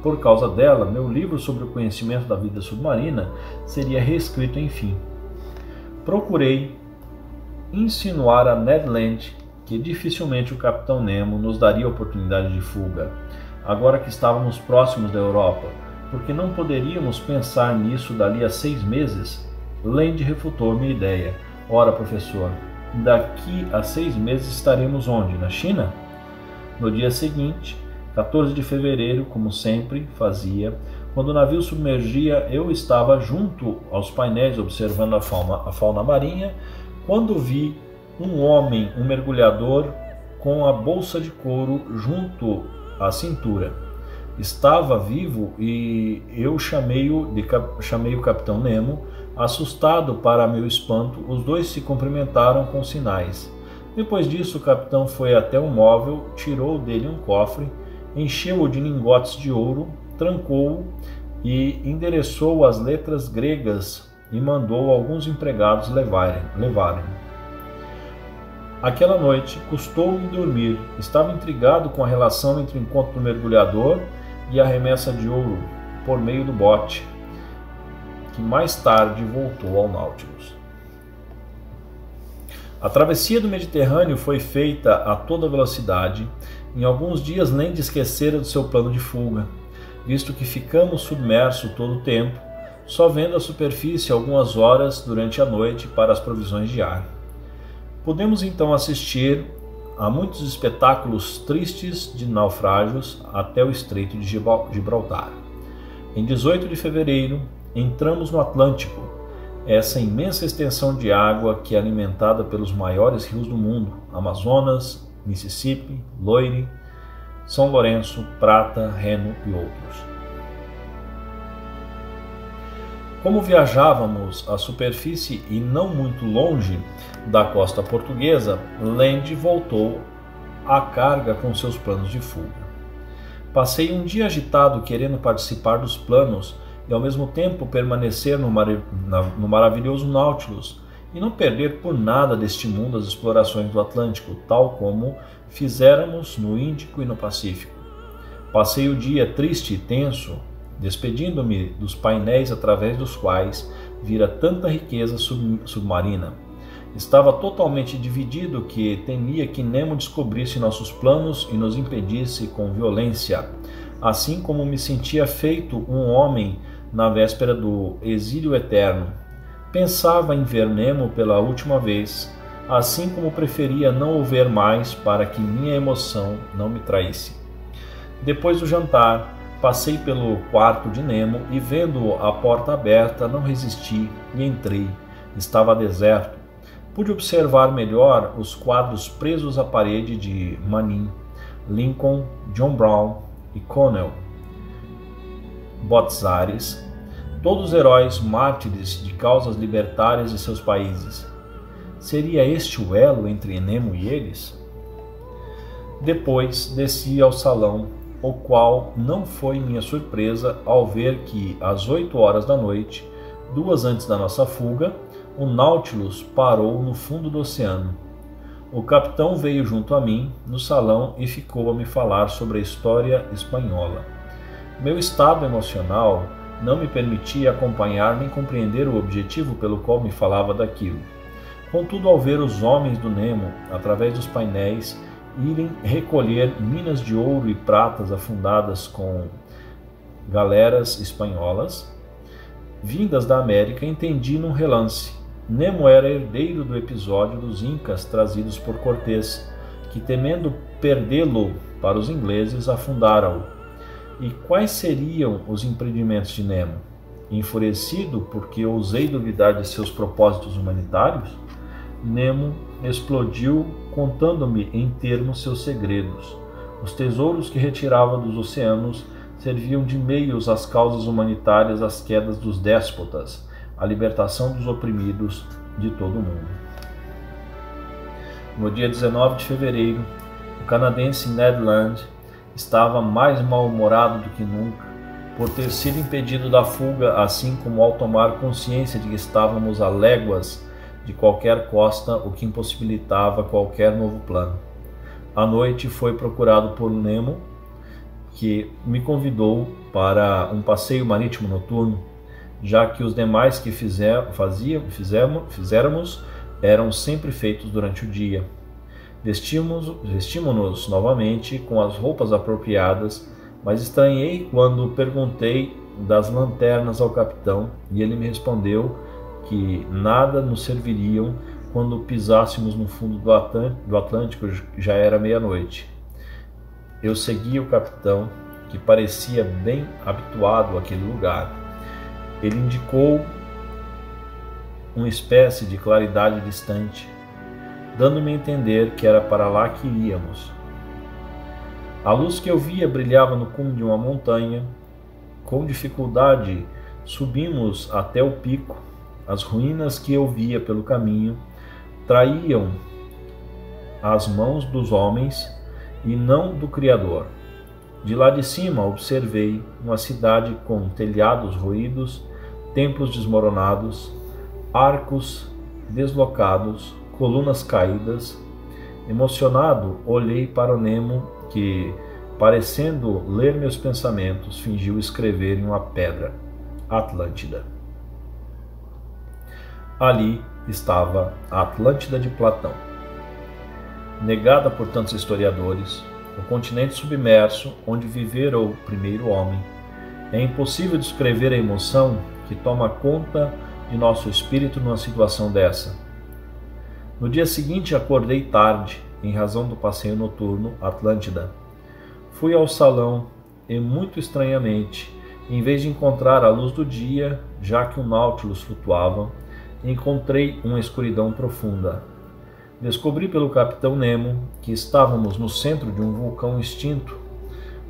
Por causa dela, meu livro sobre o conhecimento da vida submarina seria reescrito enfim. Procurei insinuar a Ned Land que dificilmente o Capitão Nemo nos daria oportunidade de fuga, agora que estávamos próximos da Europa, porque não poderíamos pensar nisso dali a 6 meses? Land refutou minha ideia. Ora, professor, daqui a 6 meses estaremos onde? Na China? No dia seguinte, 14 de fevereiro, como sempre fazia, quando o navio submergia, eu estava junto aos painéis observando a fauna marinha, quando vi um homem, um mergulhador, com a bolsa de couro junto à cintura. Estava vivo e eu chamei o Capitão Nemo. Assustado para meu espanto, os dois se cumprimentaram com sinais. Depois disso, o capitão foi até um móvel, tirou dele um cofre, encheu-o de lingotes de ouro, trancou-o e endereçou as letras gregas e mandou alguns empregados levarem. Aquela noite custou-me dormir. Estava intrigado com a relação entre o encontro do mergulhador e a remessa de ouro por meio do bote, que mais tarde voltou ao Nautilus. A travessia do Mediterrâneo foi feita a toda velocidade. Em alguns dias Land esquecera do seu plano de fuga, visto que ficamos submersos todo o tempo, só vendo a superfície algumas horas durante a noite para as provisões de ar. Podemos então assistir a muitos espetáculos tristes de naufrágios até o Estreito de Gibraltar. Em 18 de fevereiro, entramos no Atlântico, essa imensa extensão de água que é alimentada pelos maiores rios do mundo: Amazonas, Mississippi, Loire, São Lourenço, Prata, Reno e outros. Como viajávamos à superfície e não muito longe da costa portuguesa, Land voltou à carga com seus planos de fuga. Passei um dia agitado querendo participar dos planos e ao mesmo tempo permanecer no maravilhoso Nautilus e não perder por nada deste mundo as explorações do Atlântico, tal como fizéramos no Índico e no Pacífico. Passei o dia triste e tenso, despedindo-me dos painéis através dos quais vira tanta riqueza submarina. Estava totalmente dividido que temia que Nemo descobrisse nossos planos e nos impedisse com violência, assim como me sentia feito um homem na véspera do exílio eterno. Pensava em ver Nemo pela última vez, assim como preferia não o ver mais para que minha emoção não me traísse. Depois do jantar, passei pelo quarto de Nemo e, vendo a porta aberta, não resisti e entrei. Estava deserto. Pude observar melhor os quadros presos à parede de Manning, Lincoln, John Brown e Connell, Botzaris, todos heróis mártires de causas libertárias de seus países. Seria este o elo entre Nemo e eles? Depois desci ao salão, o qual não foi minha surpresa ao ver que, às 8 horas da noite, 2 antes da nossa fuga, o Nautilus parou no fundo do oceano. O capitão veio junto a mim no salão e ficou a me falar sobre a história espanhola. Meu estado emocional não me permitia acompanhar nem compreender o objetivo pelo qual me falava daquilo. Contudo, ao ver os homens do Nemo, através dos painéis, irem recolher minas de ouro e pratas afundadas com galeras espanholas, vindas da América, entendi num relance. Nemo era herdeiro do episódio dos Incas trazidos por Cortés, que, temendo perdê-lo para os ingleses, afundaram-o. E quais seriam os empreendimentos de Nemo? Enfurecido porque ousei duvidar de seus propósitos humanitários, Nemo explodiu contando-me em termos seus segredos. Os tesouros que retirava dos oceanos serviam de meios às causas humanitárias, às quedas dos déspotas, à libertação dos oprimidos de todo o mundo. No dia 19 de fevereiro, o canadense Ned Land estava mais mal-humorado do que nunca por ter sido impedido da fuga, assim como ao tomar consciência de que estávamos a léguas de qualquer costa, o que impossibilitava qualquer novo plano. À noite foi procurado por Nemo, que me convidou para um passeio marítimo noturno, já que os demais que fizéramos eram sempre feitos durante o dia. Vestimos-nos novamente com as roupas apropriadas, mas estranhei quando perguntei das lanternas ao capitão e ele me respondeu que nada nos serviriam quando pisássemos no fundo do Atlântico, já era meia-noite. Eu segui o capitão, que parecia bem habituado àquele lugar. Ele indicou uma espécie de claridade distante, dando-me a entender que era para lá que iríamos. A luz que eu via brilhava no cume de uma montanha. Com dificuldade subimos até o pico. As ruínas que eu via pelo caminho traíam as mãos dos homens e não do Criador. De lá de cima observei uma cidade com telhados roídos, templos desmoronados, arcos deslocados, colunas caídas. Emocionado, olhei para o Nemo, que, parecendo ler meus pensamentos, fingiu escrever em uma pedra: Atlântida. Ali estava a Atlântida de Platão. Negada por tantos historiadores, o continente submerso onde vivera o primeiro homem, é impossível descrever a emoção que toma conta de nosso espírito numa situação dessa. No dia seguinte acordei tarde, em razão do passeio noturno Atlântida. Fui ao salão e, muito estranhamente, em vez de encontrar a luz do dia, já que o Nautilus flutuava, encontrei uma escuridão profunda. Descobri pelo capitão Nemo que estávamos no centro de um vulcão extinto,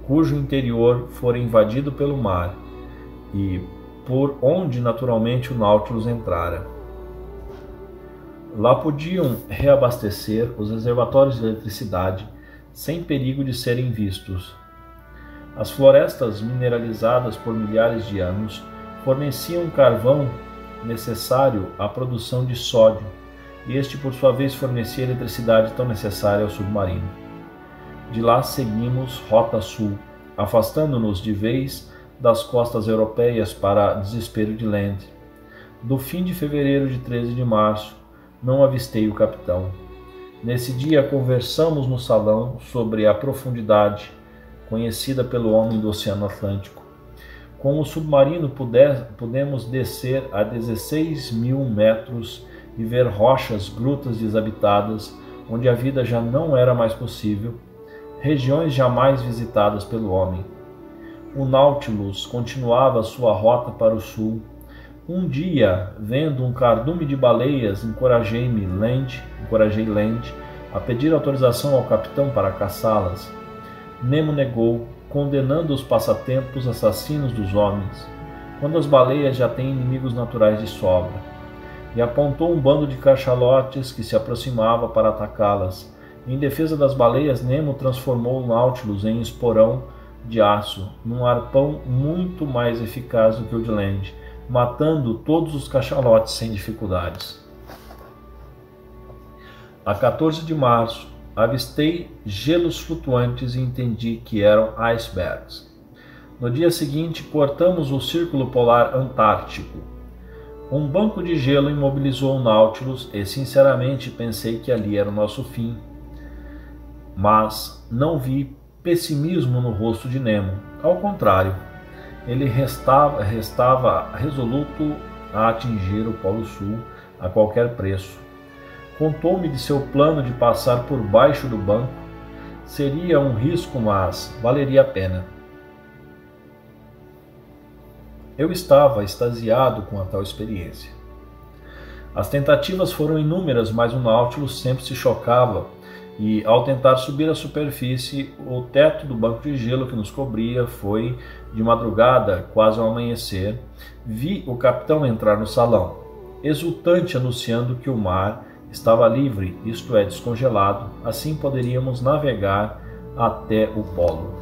cujo interior fora invadido pelo mar e por onde naturalmente o Nautilus entrara. Lá podiam reabastecer os reservatórios de eletricidade sem perigo de serem vistos. As florestas mineralizadas por milhares de anos forneciam carvão necessário à produção de sódio, e este por sua vez fornecia a eletricidade tão necessária ao submarino. De lá seguimos rota sul, afastando-nos de vez das costas europeias para desespero de Land. Do fim de fevereiro de 13 de março, não avistei o capitão. Nesse dia conversamos no salão sobre a profundidade, conhecida pelo homem do Oceano Atlântico. Com o submarino pudemos descer a 16.000 metros e ver rochas, grutas desabitadas, onde a vida já não era mais possível, regiões jamais visitadas pelo homem. O Nautilus continuava sua rota para o sul. Um dia, vendo um cardume de baleias, encorajei Land a pedir autorização ao capitão para caçá-las. Nemo negou, condenando os passatempos assassinos dos homens, quando as baleias já têm inimigos naturais de sobra, e apontou um bando de cachalotes que se aproximava para atacá-las. Em defesa das baleias, Nemo transformou o Nautilus em esporão de aço, num arpão muito mais eficaz do que o de Land, matando todos os cachalotes sem dificuldades. A 14 de março, avistei gelos flutuantes e entendi que eram icebergs. No dia seguinte, cortamos o Círculo Polar Antártico. Um banco de gelo imobilizou o Nautilus e, sinceramente, pensei que ali era o nosso fim. Mas não vi pessimismo no rosto de Nemo. Ao contrário, ele restava resoluto a atingir o Polo Sul a qualquer preço. Contou-me de seu plano de passar por baixo do banco. Seria um risco, mas valeria a pena. Eu estava extasiado com a tal experiência. As tentativas foram inúmeras, mas o Nautilus sempre se chocava e, ao tentar subir à superfície, o teto do banco de gelo que nos cobria foi, de madrugada, quase ao amanhecer, vi o capitão entrar no salão, exultante, anunciando que o mar estava livre, isto é, descongelado, assim poderíamos navegar até o polo.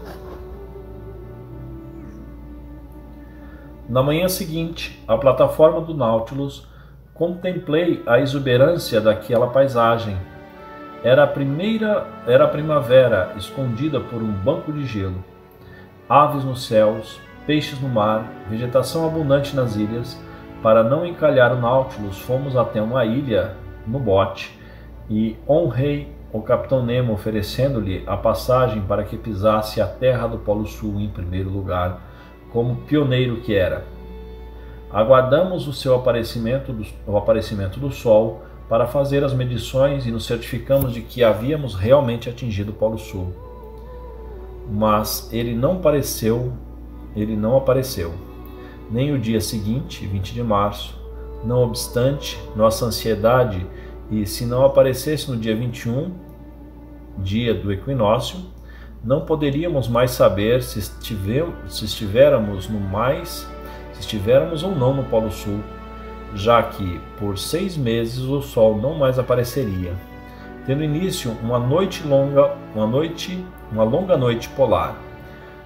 Na manhã seguinte, à plataforma do Nautilus, contemplei a exuberância daquela paisagem. Era a primavera escondida por um banco de gelo. Aves nos céus, peixes no mar, vegetação abundante nas ilhas. Para não encalhar o Nautilus, fomos até uma ilha no bote e honrei o capitão Nemo oferecendo-lhe a passagem para que pisasse a terra do Polo Sul em primeiro lugar, como pioneiro que era. Aguardamos o aparecimento do Sol para fazer as medições e nos certificamos de que havíamos realmente atingido o Polo Sul. Mas ele não apareceu, nem o dia seguinte, 20 de março. Não obstante nossa ansiedade, e se não aparecesse no dia 21, dia do equinócio, não poderíamos mais saber se estivermos ou não no Polo Sul, já que por 6 meses o Sol não mais apareceria, tendo início uma longa noite polar.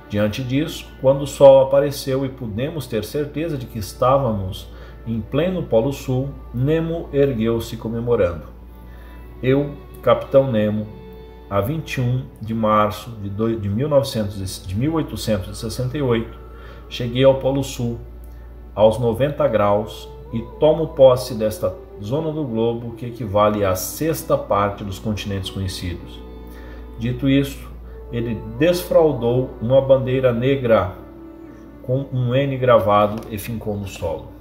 Diante disso, quando o Sol apareceu e pudemos ter certeza de que estávamos em pleno Polo Sul, Nemo ergueu-se comemorando. Eu, Capitão Nemo, a 21 de março de 1868, cheguei ao Polo Sul, aos 90 graus, e tomo posse desta zona do globo que equivale à 6ª parte dos continentes conhecidos. Dito isso, ele desfraldou uma bandeira negra com um N gravado e fincou no solo.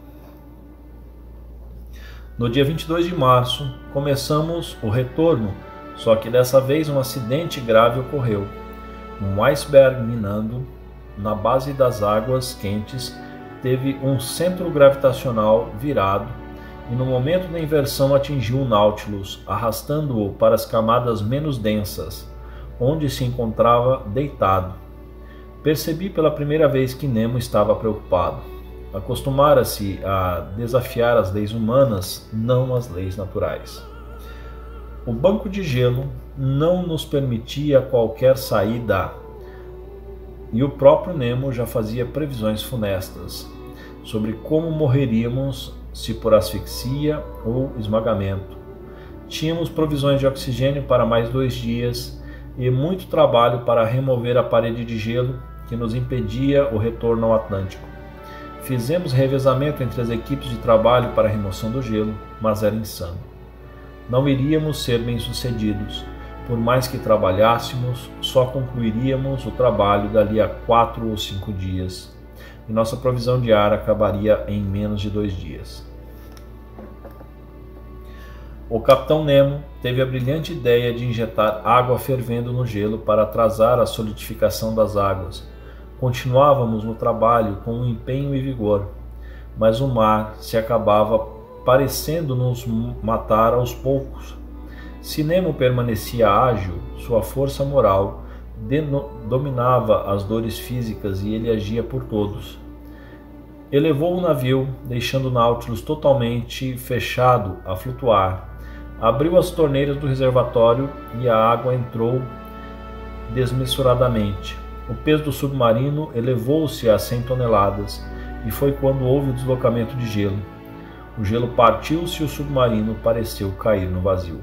No dia 22 de março, começamos o retorno, só que dessa vez um acidente grave ocorreu. Um iceberg minando na base das águas quentes teve um centro gravitacional virado e no momento da inversão atingiu o Nautilus, arrastando-o para as camadas menos densas, onde se encontrava deitado. Percebi pela primeira vez que Nemo estava preocupado. Acostumara-se a desafiar as leis humanas, não as leis naturais. O banco de gelo não nos permitia qualquer saída, e o próprio Nemo já fazia previsões funestas sobre como morreríamos se por asfixia ou esmagamento. Tínhamos provisões de oxigênio para mais 2 dias e muito trabalho para remover a parede de gelo que nos impedia o retorno ao Atlântico. Fizemos revezamento entre as equipes de trabalho para a remoção do gelo, mas era insano. Não iríamos ser bem-sucedidos. Por mais que trabalhássemos, só concluiríamos o trabalho dali a 4 ou 5 dias, e nossa provisão diária acabaria em menos de 2 dias. O capitão Nemo teve a brilhante ideia de injetar água fervendo no gelo para atrasar a solidificação das águas. Continuávamos no trabalho com um empenho e vigor, mas o mar se acabava parecendo nos matar aos poucos. Se Nemo permanecia ágil, sua força moral dominava as dores físicas e ele agia por todos. Elevou o navio, deixando o Nautilus totalmente fechado a flutuar. Abriu as torneiras do reservatório e a água entrou desmesuradamente. O peso do submarino elevou-se a 100 toneladas e foi quando houve o deslocamento de gelo. O gelo partiu-se e o submarino pareceu cair no vazio.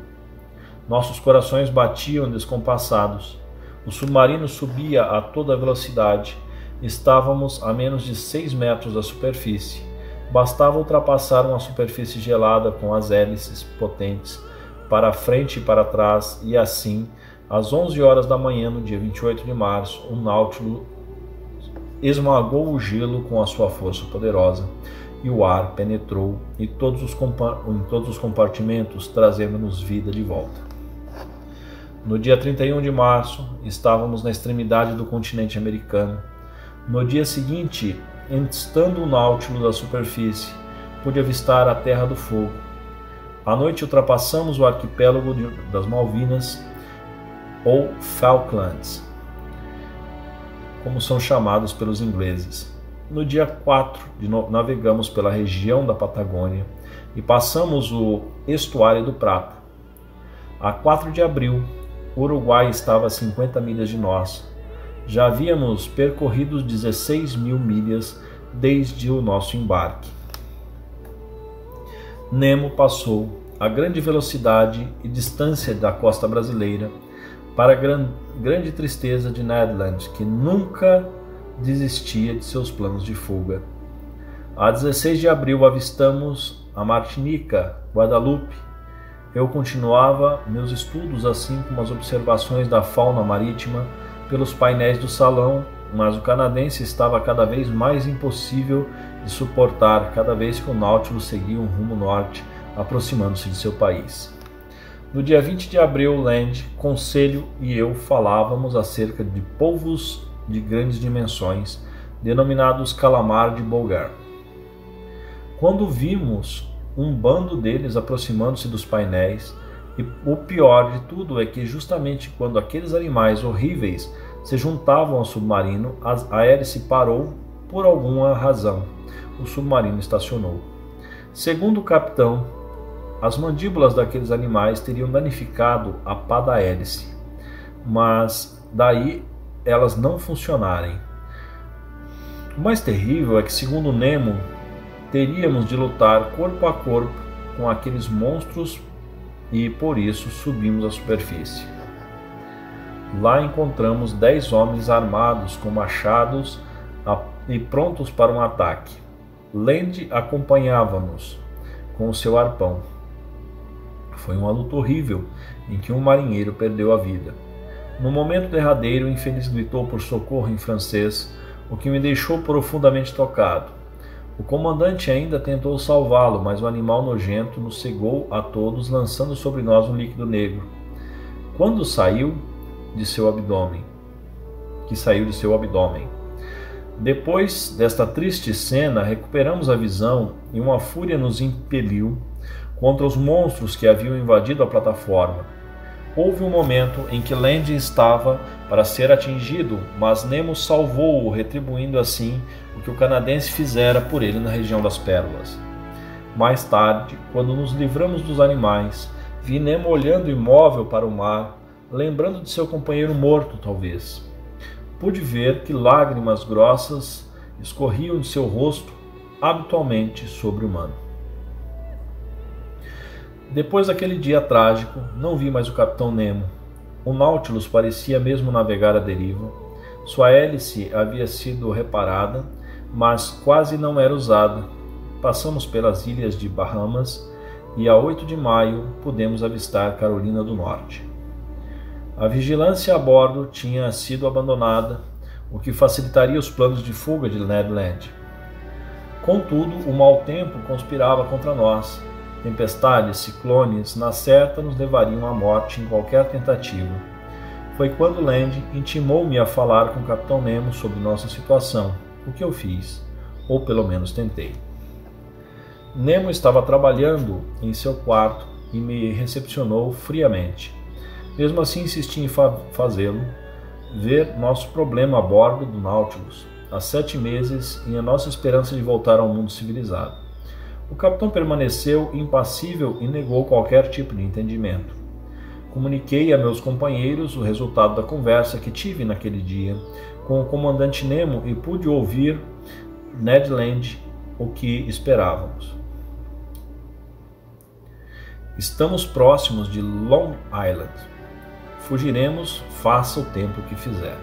Nossos corações batiam descompassados. O submarino subia a toda velocidade. Estávamos a menos de 6 metros da superfície. Bastava ultrapassar uma superfície gelada com as hélices potentes para frente e para trás, e assim, às 11 horas da manhã, no dia 28 de março, o Nautilus esmagou o gelo com a sua força poderosa, e o ar penetrou em todos os compartimentos, trazendo-nos vida de volta. No dia 31 de março, estávamos na extremidade do continente americano. No dia seguinte, estando o Nautilus da superfície, pude avistar a Terra do Fogo. À noite ultrapassamos o arquipélago das Malvinas, ou Falklands, como são chamados pelos ingleses. No dia 4, navegamos pela região da Patagônia e passamos o Estuário do Prata. A 4 de abril, o Uruguai estava a 50 milhas de nós. Já havíamos percorrido 16.000 milhas desde o nosso embarque. Nemo passou a grande velocidade e distância da costa brasileira, para a grande tristeza de Ned Land, que nunca desistia de seus planos de fuga. A 16 de abril avistamos a Martinica, Guadalupe. Eu continuava meus estudos, assim como as observações da fauna marítima, pelos painéis do salão, mas o canadense estava cada vez mais impossível de suportar cada vez que o Nautilus seguia um rumo norte, aproximando-se de seu país. No dia 20 de abril, Land, Conselho e eu falávamos acerca de polvos de grandes dimensões, denominados calamar de Bogar. Quando vimos um bando deles aproximando-se dos painéis, e o pior de tudo é que justamente quando aqueles animais horríveis se juntavam ao submarino, a hélice parou por alguma razão. O submarino estacionou. Segundo o capitão, as mandíbulas daqueles animais teriam danificado a pá da hélice, mas daí elas não funcionarem. O mais terrível é que, segundo Nemo, teríamos de lutar corpo a corpo com aqueles monstros e por isso subimos à superfície. Lá encontramos 10 homens armados com machados e prontos para um ataque. Land acompanhava-nos com o seu arpão. Foi uma luta horrível em que um marinheiro perdeu a vida. No momento derradeiro, o infeliz gritou por socorro em francês, o que me deixou profundamente tocado. O comandante ainda tentou salvá-lo, mas o animal nojento nos cegou a todos, lançando sobre nós um líquido negro. Quando saiu de seu abdômen. Depois desta triste cena, recuperamos a visão e uma fúria nos impeliu contra os monstros que haviam invadido a plataforma. Houve um momento em que Land estava para ser atingido, mas Nemo salvou-o, retribuindo assim o que o canadense fizera por ele na região das Pérolas. Mais tarde, quando nos livramos dos animais, vi Nemo olhando imóvel para o mar, lembrando de seu companheiro morto, talvez. Pude ver que lágrimas grossas escorriam de seu rosto, habitualmente sobre-humano. Depois daquele dia trágico, não vi mais o Capitão Nemo. O Nautilus parecia mesmo navegar à deriva. Sua hélice havia sido reparada, mas quase não era usada. Passamos pelas ilhas de Bahamas e a 8 de maio pudemos avistar Carolina do Norte. A vigilância a bordo tinha sido abandonada, o que facilitaria os planos de fuga de Ned Land. Contudo, o mau tempo conspirava contra nós. Tempestades, ciclones, na certa nos levariam à morte em qualquer tentativa. Foi quando Land intimou-me a falar com o Capitão Nemo sobre nossa situação, o que eu fiz, ou pelo menos tentei. Nemo estava trabalhando em seu quarto e me recepcionou friamente. Mesmo assim, insisti em fazê-lo ver nosso problema a bordo do Nautilus, há 7 meses, e a nossa esperança de voltar ao mundo civilizado. O capitão permaneceu impassível e negou qualquer tipo de entendimento. Comuniquei a meus companheiros o resultado da conversa que tive naquele dia com o comandante Nemo e pude ouvir Ned Land o que esperávamos. Estamos próximos de Long Island. Fugiremos, faça o tempo que fizer.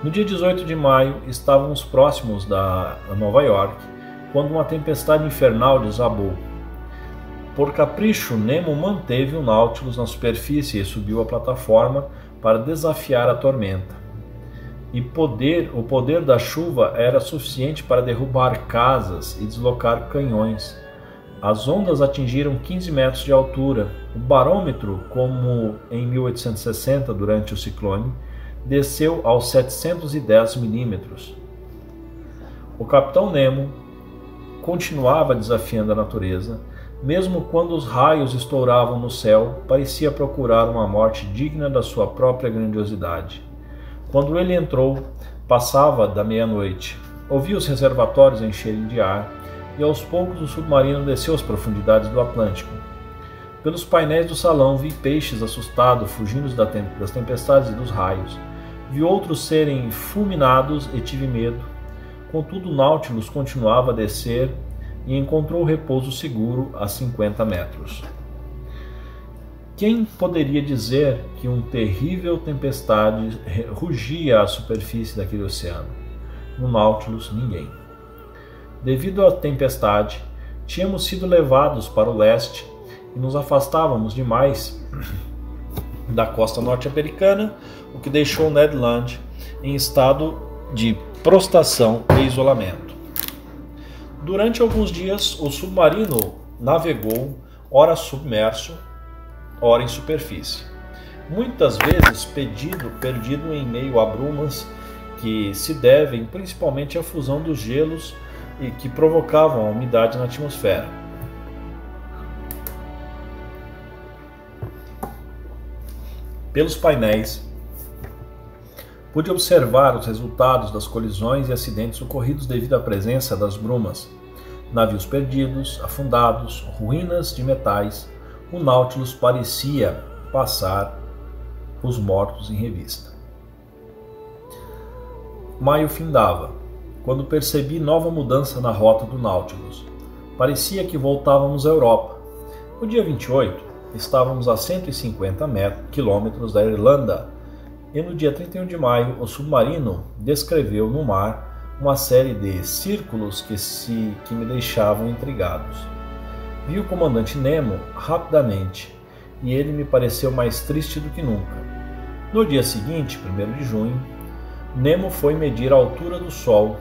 No dia 18 de maio, estávamos próximos da Nova York, quando uma tempestade infernal desabou. Por capricho, Nemo manteve o Nautilus na superfície e subiu a plataforma para desafiar a tormenta. E o poder da chuva era suficiente para derrubar casas e deslocar canhões. As ondas atingiram 15 metros de altura. O barômetro, como em 1860 durante o ciclone, desceu aos 710 milímetros. O Capitão Nemo continuava desafiando a natureza, mesmo quando os raios estouravam no céu, parecia procurar uma morte digna da sua própria grandiosidade. Quando ele entrou, passava da meia-noite. Ouvi os reservatórios encherem de ar, e aos poucos o submarino desceu às profundidades do Atlântico. Pelos painéis do salão vi peixes assustados fugindo das tempestades e dos raios. Vi outros serem fulminados e tive medo. Contudo, o Nautilus continuava a descer e encontrou repouso seguro a 50 metros. Quem poderia dizer que uma terrível tempestade rugia à superfície daquele oceano? No Nautilus, ninguém. Devido à tempestade, tínhamos sido levados para o leste e nos afastávamos demais da costa norte-americana, o que deixou Ned Land em estado de prostração e isolamento. Durante alguns dias, o submarino navegou, ora submerso, ora em superfície. Muitas vezes perdido em meio a brumas que se devem principalmente à fusão dos gelos e que provocavam a umidade na atmosfera. Pelos painéis, pude observar os resultados das colisões e acidentes ocorridos devido à presença das brumas. Navios perdidos, afundados, ruínas de metais. O Nautilus parecia passar os mortos em revista. Maio findava, quando percebi nova mudança na rota do Nautilus. Parecia que voltávamos à Europa. No dia 28, estávamos a 150 quilômetros da Irlanda, e no dia 31 de maio o submarino descreveu no mar uma série de círculos que me deixavam intrigados. Vi o comandante Nemo rapidamente, e ele me pareceu mais triste do que nunca. No dia seguinte, 1º de junho, Nemo foi medir a altura do Sol.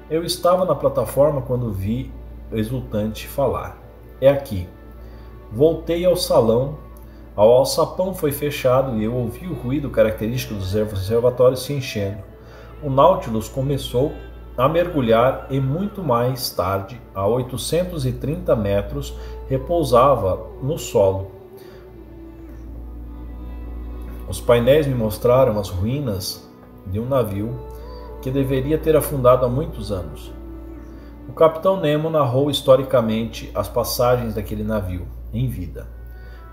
Eu estava na plataforma quando vi o exultante falar. É aqui. Voltei ao salão. O alçapão foi fechado e eu ouvi o ruído característico dos reservatórios se enchendo. O Nautilus começou a mergulhar e muito mais tarde, a 830 metros, repousava no solo. Os painéis me mostraram as ruínas de um navio que deveria ter afundado há muitos anos. O Capitão Nemo narrou historicamente as passagens daquele navio, em vida.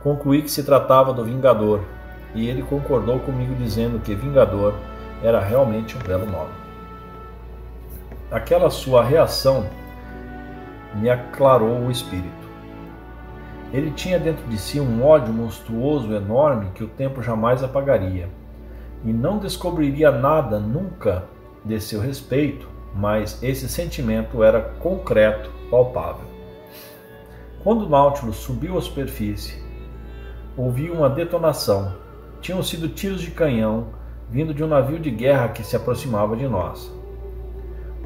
Concluí que se tratava do Vingador, e ele concordou comigo dizendo que Vingador era realmente um belo nome. Aquela sua reação me aclarou o espírito. Ele tinha dentro de si um ódio monstruoso, enorme, que o tempo jamais apagaria. E não descobriria nada nunca de seu respeito, mas esse sentimento era concreto, palpável. Quando o Nautilus subiu à superfície, ouvi uma detonação. Tinham sido tiros de canhão vindo de um navio de guerra que se aproximava de nós.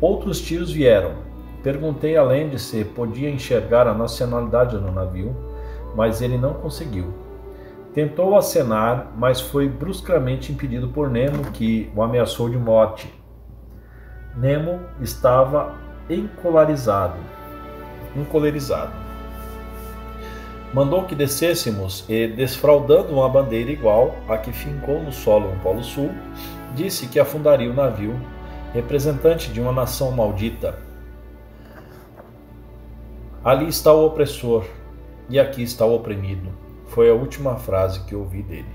Outros tiros vieram. Perguntei a Land se podia enxergar a nacionalidade do navio, mas ele não conseguiu. Tentou acenar, mas foi bruscamente impedido por Nemo, que o ameaçou de morte. Nemo estava encolerizado. Mandou que descêssemos e, desfraldando uma bandeira igual à que fincou no solo no Polo Sul, disse que afundaria o navio, representante de uma nação maldita. Ali está o opressor, e aqui está o oprimido. Foi a última frase que ouvi dele.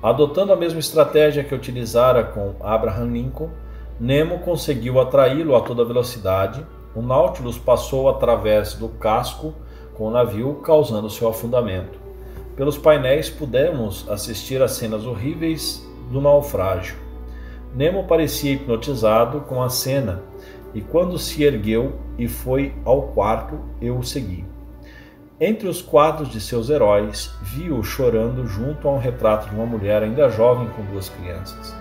Adotando a mesma estratégia que utilizara com Abraham Lincoln, Nemo conseguiu atraí-lo a toda velocidade. O Nautilus passou através do casco com o navio, causando seu afundamento. Pelos painéis pudemos assistir às cenas horríveis do naufrágio. Nemo parecia hipnotizado com a cena, e quando se ergueu e foi ao quarto, eu o segui. Entre os quadros de seus heróis, vi-o chorando junto a um retrato de uma mulher ainda jovem com 2 crianças.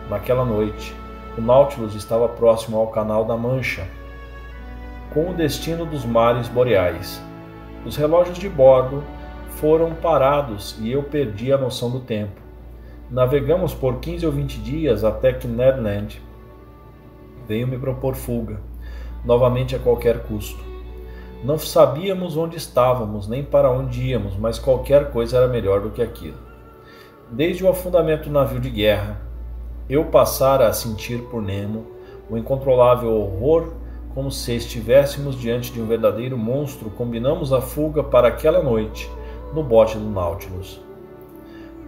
Naquela noite, o Nautilus estava próximo ao Canal da Mancha, com o destino dos mares boreais. Os relógios de bordo foram parados e eu perdi a noção do tempo. Navegamos por 15 ou 20 dias até que Ned Land veio me propor fuga, novamente a qualquer custo. Não sabíamos onde estávamos, nem para onde íamos, mas qualquer coisa era melhor do que aquilo. Desde o afundamento do navio de guerra, eu passara a sentir por Nemo o incontrolável horror, como se estivéssemos diante de um verdadeiro monstro. Combinamos a fuga para aquela noite, no bote do Nautilus.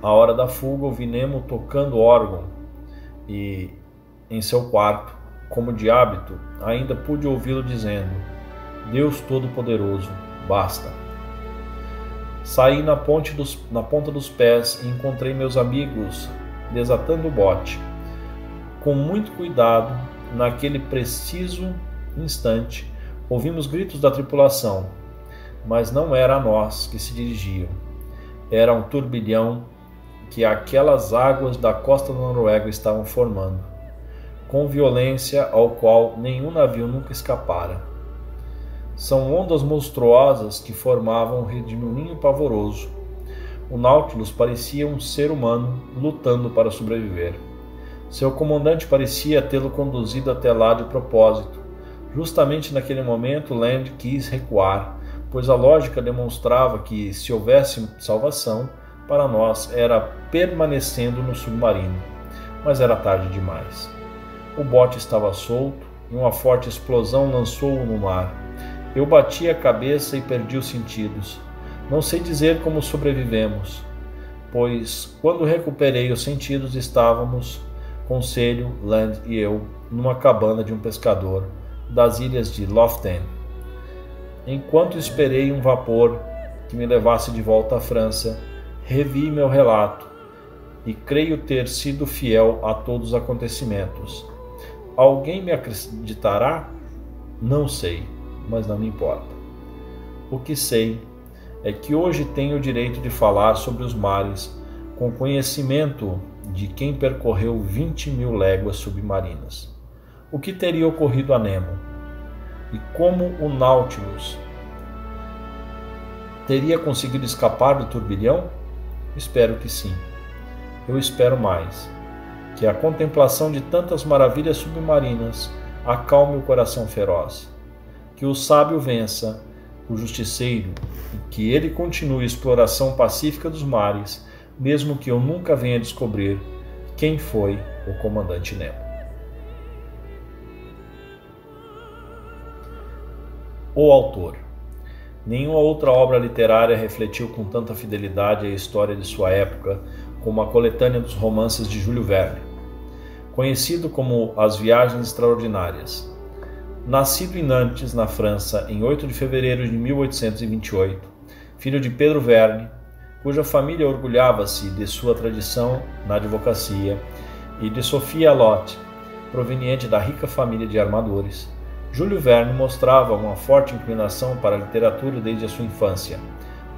À hora da fuga, ouvi Nemo tocando órgão e, em seu quarto, como de hábito, ainda pude ouvi-lo dizendo: Deus Todo-Poderoso, basta. Saí na ponta dos pés e encontrei meus amigos desatando o bote. Com muito cuidado, naquele preciso instante, ouvimos gritos da tripulação, mas não era a nós que se dirigiam. Era um turbilhão que aquelas águas da costa da Noruega estavam formando, com violência ao qual nenhum navio nunca escapara. São ondas monstruosas que formavam um redemoinho pavoroso. O Nautilus parecia um ser humano lutando para sobreviver. Seu comandante parecia tê-lo conduzido até lá de propósito. Justamente naquele momento, Land quis recuar, pois a lógica demonstrava que, se houvesse salvação, para nós era permanecendo no submarino. Mas era tarde demais. O bote estava solto e uma forte explosão lançou-o no mar. Eu bati a cabeça e perdi os sentidos. Não sei dizer como sobrevivemos, pois quando recuperei os sentidos estávamos, Conselho, Land e eu, numa cabana de um pescador das ilhas de Loften. Enquanto esperei um vapor que me levasse de volta à França, revi meu relato e creio ter sido fiel a todos os acontecimentos. Alguém me acreditará? Não sei, mas não me importa. O que sei é que hoje tenho o direito de falar sobre os mares com conhecimento de quem percorreu 20.000 léguas submarinas. O que teria ocorrido a Nemo? E como o Nautilus teria conseguido escapar do turbilhão? Espero que sim. Eu espero mais, que a contemplação de tantas maravilhas submarinas acalme o coração feroz, que o sábio vença o justiceiro e que ele continue a exploração pacífica dos mares, mesmo que eu nunca venha descobrir quem foi o comandante Nemo. O autor. Nenhuma outra obra literária refletiu com tanta fidelidade a história de sua época como a coletânea dos romances de Júlio Verne, conhecido como As Viagens Extraordinárias. Nascido em Nantes, na França, em 8 de fevereiro de 1828, filho de Pedro Verne, cuja família orgulhava-se de sua tradição na advocacia, e de Sophia Lotte, proveniente da rica família de armadores, Júlio Verne mostrava uma forte inclinação para a literatura desde a sua infância.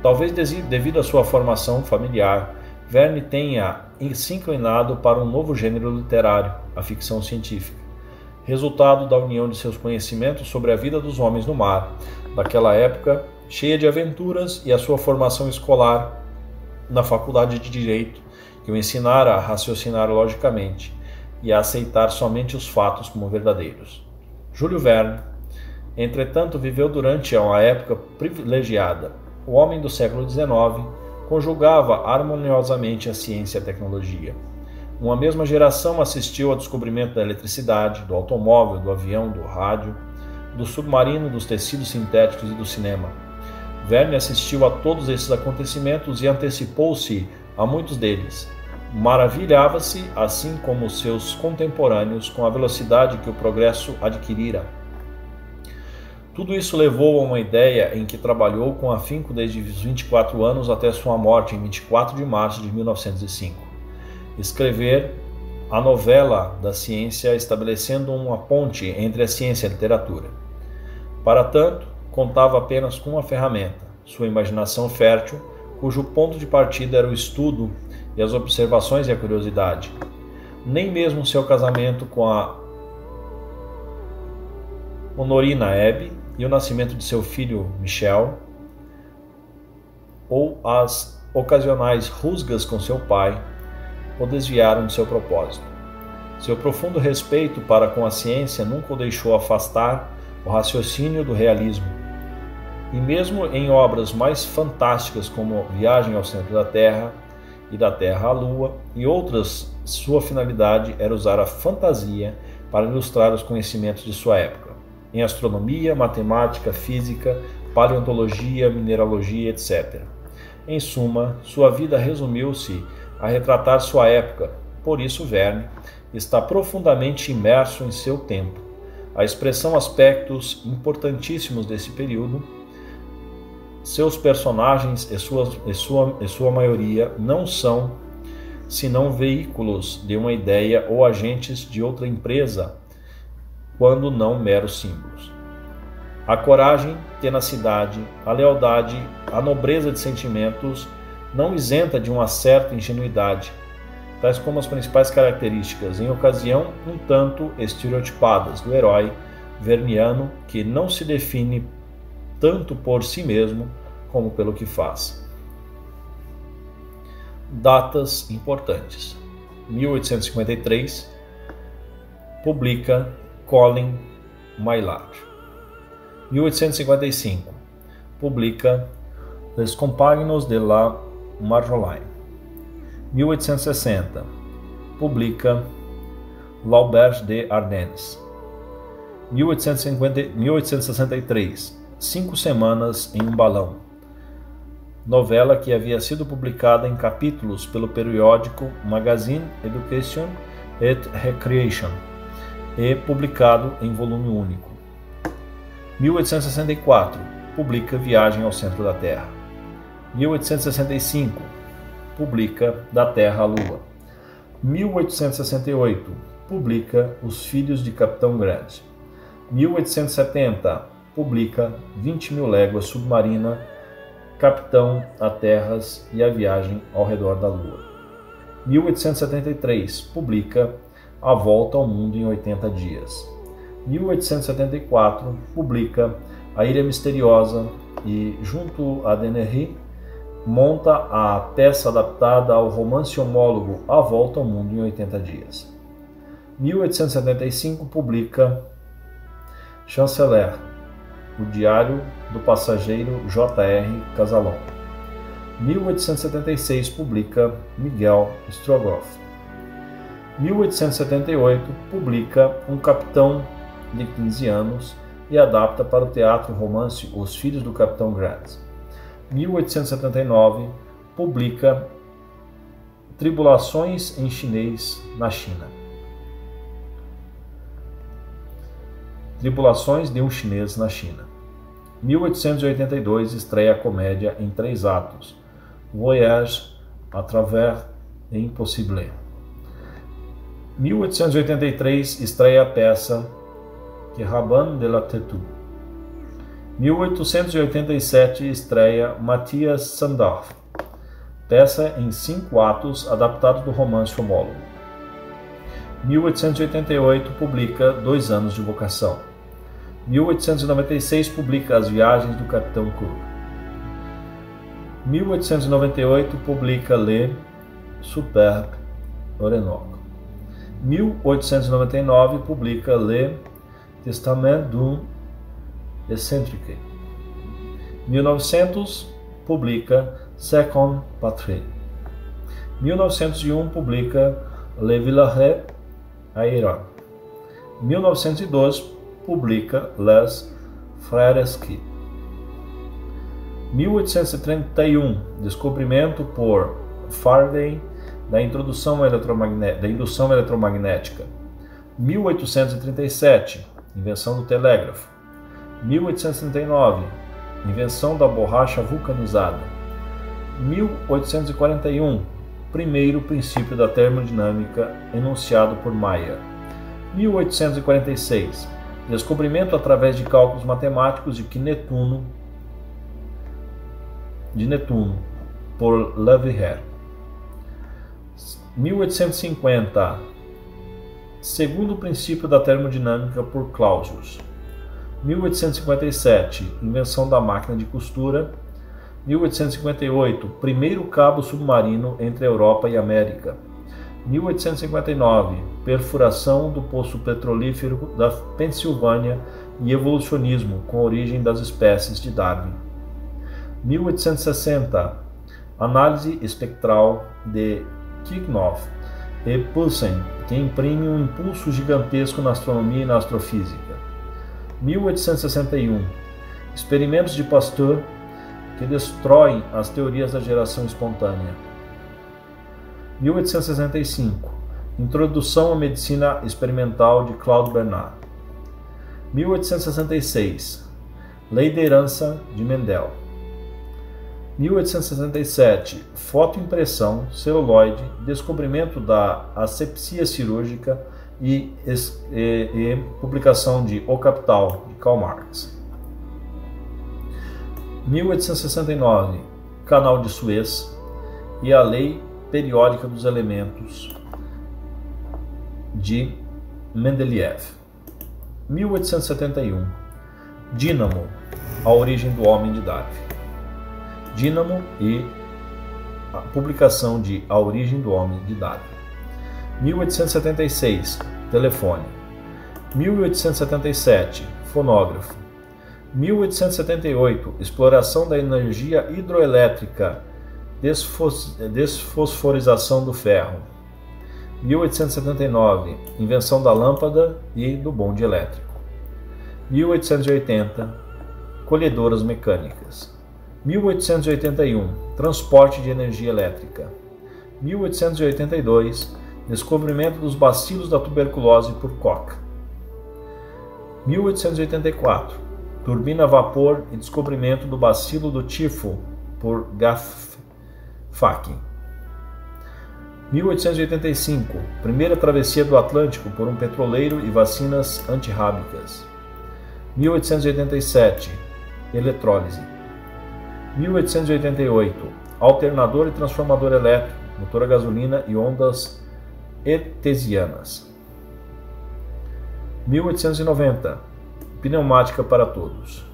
Talvez devido à sua formação familiar, Verne tenha se inclinado para um novo gênero literário, a ficção científica, resultado da união de seus conhecimentos sobre a vida dos homens no mar, daquela época cheia de aventuras, e a sua formação escolar na Faculdade de Direito, que o ensinara a raciocinar logicamente e a aceitar somente os fatos como verdadeiros. Júlio Verne, entretanto, viveu durante uma época privilegiada. O homem do século XIX conjugava harmoniosamente a ciência e a tecnologia. Uma mesma geração assistiu ao descobrimento da eletricidade, do automóvel, do avião, do rádio, do submarino, dos tecidos sintéticos e do cinema. Verne assistiu a todos esses acontecimentos e antecipou-se a muitos deles. Maravilhava-se, assim como seus contemporâneos, com a velocidade que o progresso adquirira. Tudo isso levou a uma ideia em que trabalhou com afinco desde os 24 anos até sua morte em 24 de março de 1905. Escrever a novela da ciência, estabelecendo uma ponte entre a ciência e a literatura. Para tanto, contava apenas com uma ferramenta, sua imaginação fértil, cujo ponto de partida era o estudo e as observações e a curiosidade. Nem mesmo seu casamento com a Honorina Hebe e o nascimento de seu filho Michel, ou as ocasionais rusgas com seu pai, o desviaram de seu propósito. Seu profundo respeito para com a ciência nunca o deixou afastar o raciocínio do realismo. E mesmo em obras mais fantásticas como Viagem ao Centro da Terra e Da Terra à Lua e outras, sua finalidade era usar a fantasia para ilustrar os conhecimentos de sua época, em astronomia, matemática, física, paleontologia, mineralogia, etc. Em suma, sua vida resumiu-se a retratar sua época. Por isso, Verne está profundamente imerso em seu tempo. A expressão aspectos importantíssimos desse período, seus personagens e sua maioria não são senão veículos de uma ideia ou agentes de outra empresa, quando não meros símbolos. A coragem, tenacidade, a lealdade, a nobreza de sentimentos não isenta de uma certa ingenuidade, tais como as principais características, em ocasião um tanto estereotipadas, do herói verniano, que não se define tanto por si mesmo como pelo que faz. Datas importantes. 1853, publica Colin Maillard. 1855, publica Les Compagnons de la Marjolaine. 1860, publica L'Auberge des Ardennes. 1863, 5 Semanas em um Balão, novela que havia sido publicada em capítulos pelo periódico Magazine Education et Recreation e publicado em volume único. 1864, publica Viagem ao Centro da Terra. 1865, publica Da Terra à Lua. 1868, publica Os Filhos de Capitão Grant. 1870, publica 20.000 Léguas Submarina, Capitão a Terras e a Viagem ao Redor da Lua. 1873, publica A Volta ao Mundo em 80 Dias. 1874, publica A Ilha Misteriosa e, junto a Dennery, monta a peça adaptada ao romance homólogo A Volta ao Mundo em 80 Dias. 1875, publica Chanceler, o Diário do Passageiro J.R. Casalon. 1876, publica Miguel Strogoff. 1878, publica Um Capitão de 15 anos e adapta para o teatro romance Os Filhos do Capitão Grant. 1879, publica Tribulações em Chinês na China. Tribulações de um Chinês na China. 1882 estreia a comédia em 3 atos, Voyage à travers l'impossible. 1883 estreia a peça Que Raban de la Têtu. 1887 estreia Matthias Sandorf, peça em 5 atos adaptada do romance homólogo. 1888 publica 2 anos de vocação. 1896 publica As Viagens do Capitão Cook. 1898 publica Le Superbe Orinoco. 1899 publica Le Testament d'un Excentrique. 1900 publica Seconde Patrie. 1901 publica Le Villaret Aéron. 1902 publica Les Frères Qui. 1831 descobrimento por Faraday da indução eletromagnética. 1837 invenção do telégrafo. 1839 invenção da borracha vulcanizada. 1841 primeiro princípio da termodinâmica enunciado por Mayer. 1846 descobrimento através de cálculos matemáticos de Netuno por Leverrier. 1850 segundo princípio da termodinâmica por Clausius. 1857 invenção da máquina de costura. 1858 primeiro cabo submarino entre a Europa e a América. 1859 perfuração do poço petrolífero da Pensilvânia e evolucionismo com origem das espécies de Darwin. 1860 análise espectral de Kirchhoff e Poulsen, que imprime um impulso gigantesco na astronomia e na astrofísica. 1861 experimentos de Pasteur que destroem as teorias da geração espontânea. 1865 introdução à medicina experimental de Claude Bernard. 1866 lei da herança de Mendel. 1867 fotoimpressão celuloide, descobrimento da asepsia cirúrgica e publicação de O Capital de Karl Marx. 1869 Canal de Suez e a lei periódica dos elementos de Mendeleev. 1871 Dínamo, a origem do homem de Darwin. Dínamo e a publicação de A Origem do Homem de Darwin. 1876 Telefone. 1877 Fonógrafo. 1878 Exploração da energia hidroelétrica, desfosforização do ferro. 1879 Invenção da lâmpada e do bonde elétrico. 1880 Colhedoras mecânicas. 1881 Transporte de energia elétrica. 1882 Descobrimento dos bacilos da tuberculose por Koch. 1884 Turbina a vapor e descobrimento do bacilo do tifo por Fakin. 1885 Primeira travessia do Atlântico por um petroleiro e vacinas antirrábicas. 1887 Eletrólise. 1888 alternador e transformador elétrico, motor a gasolina e ondas hertzianas. 1890 pneumática para todos.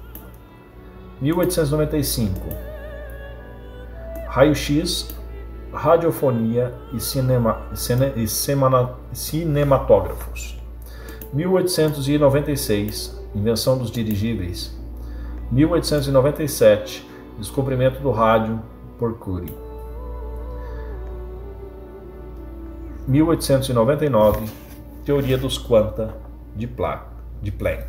1895 raio-x, radiofonia e cinematógrafos. 1896 invenção dos dirigíveis. 1897 descobrimento do rádio por Curie. 1899 teoria dos quanta de Planck.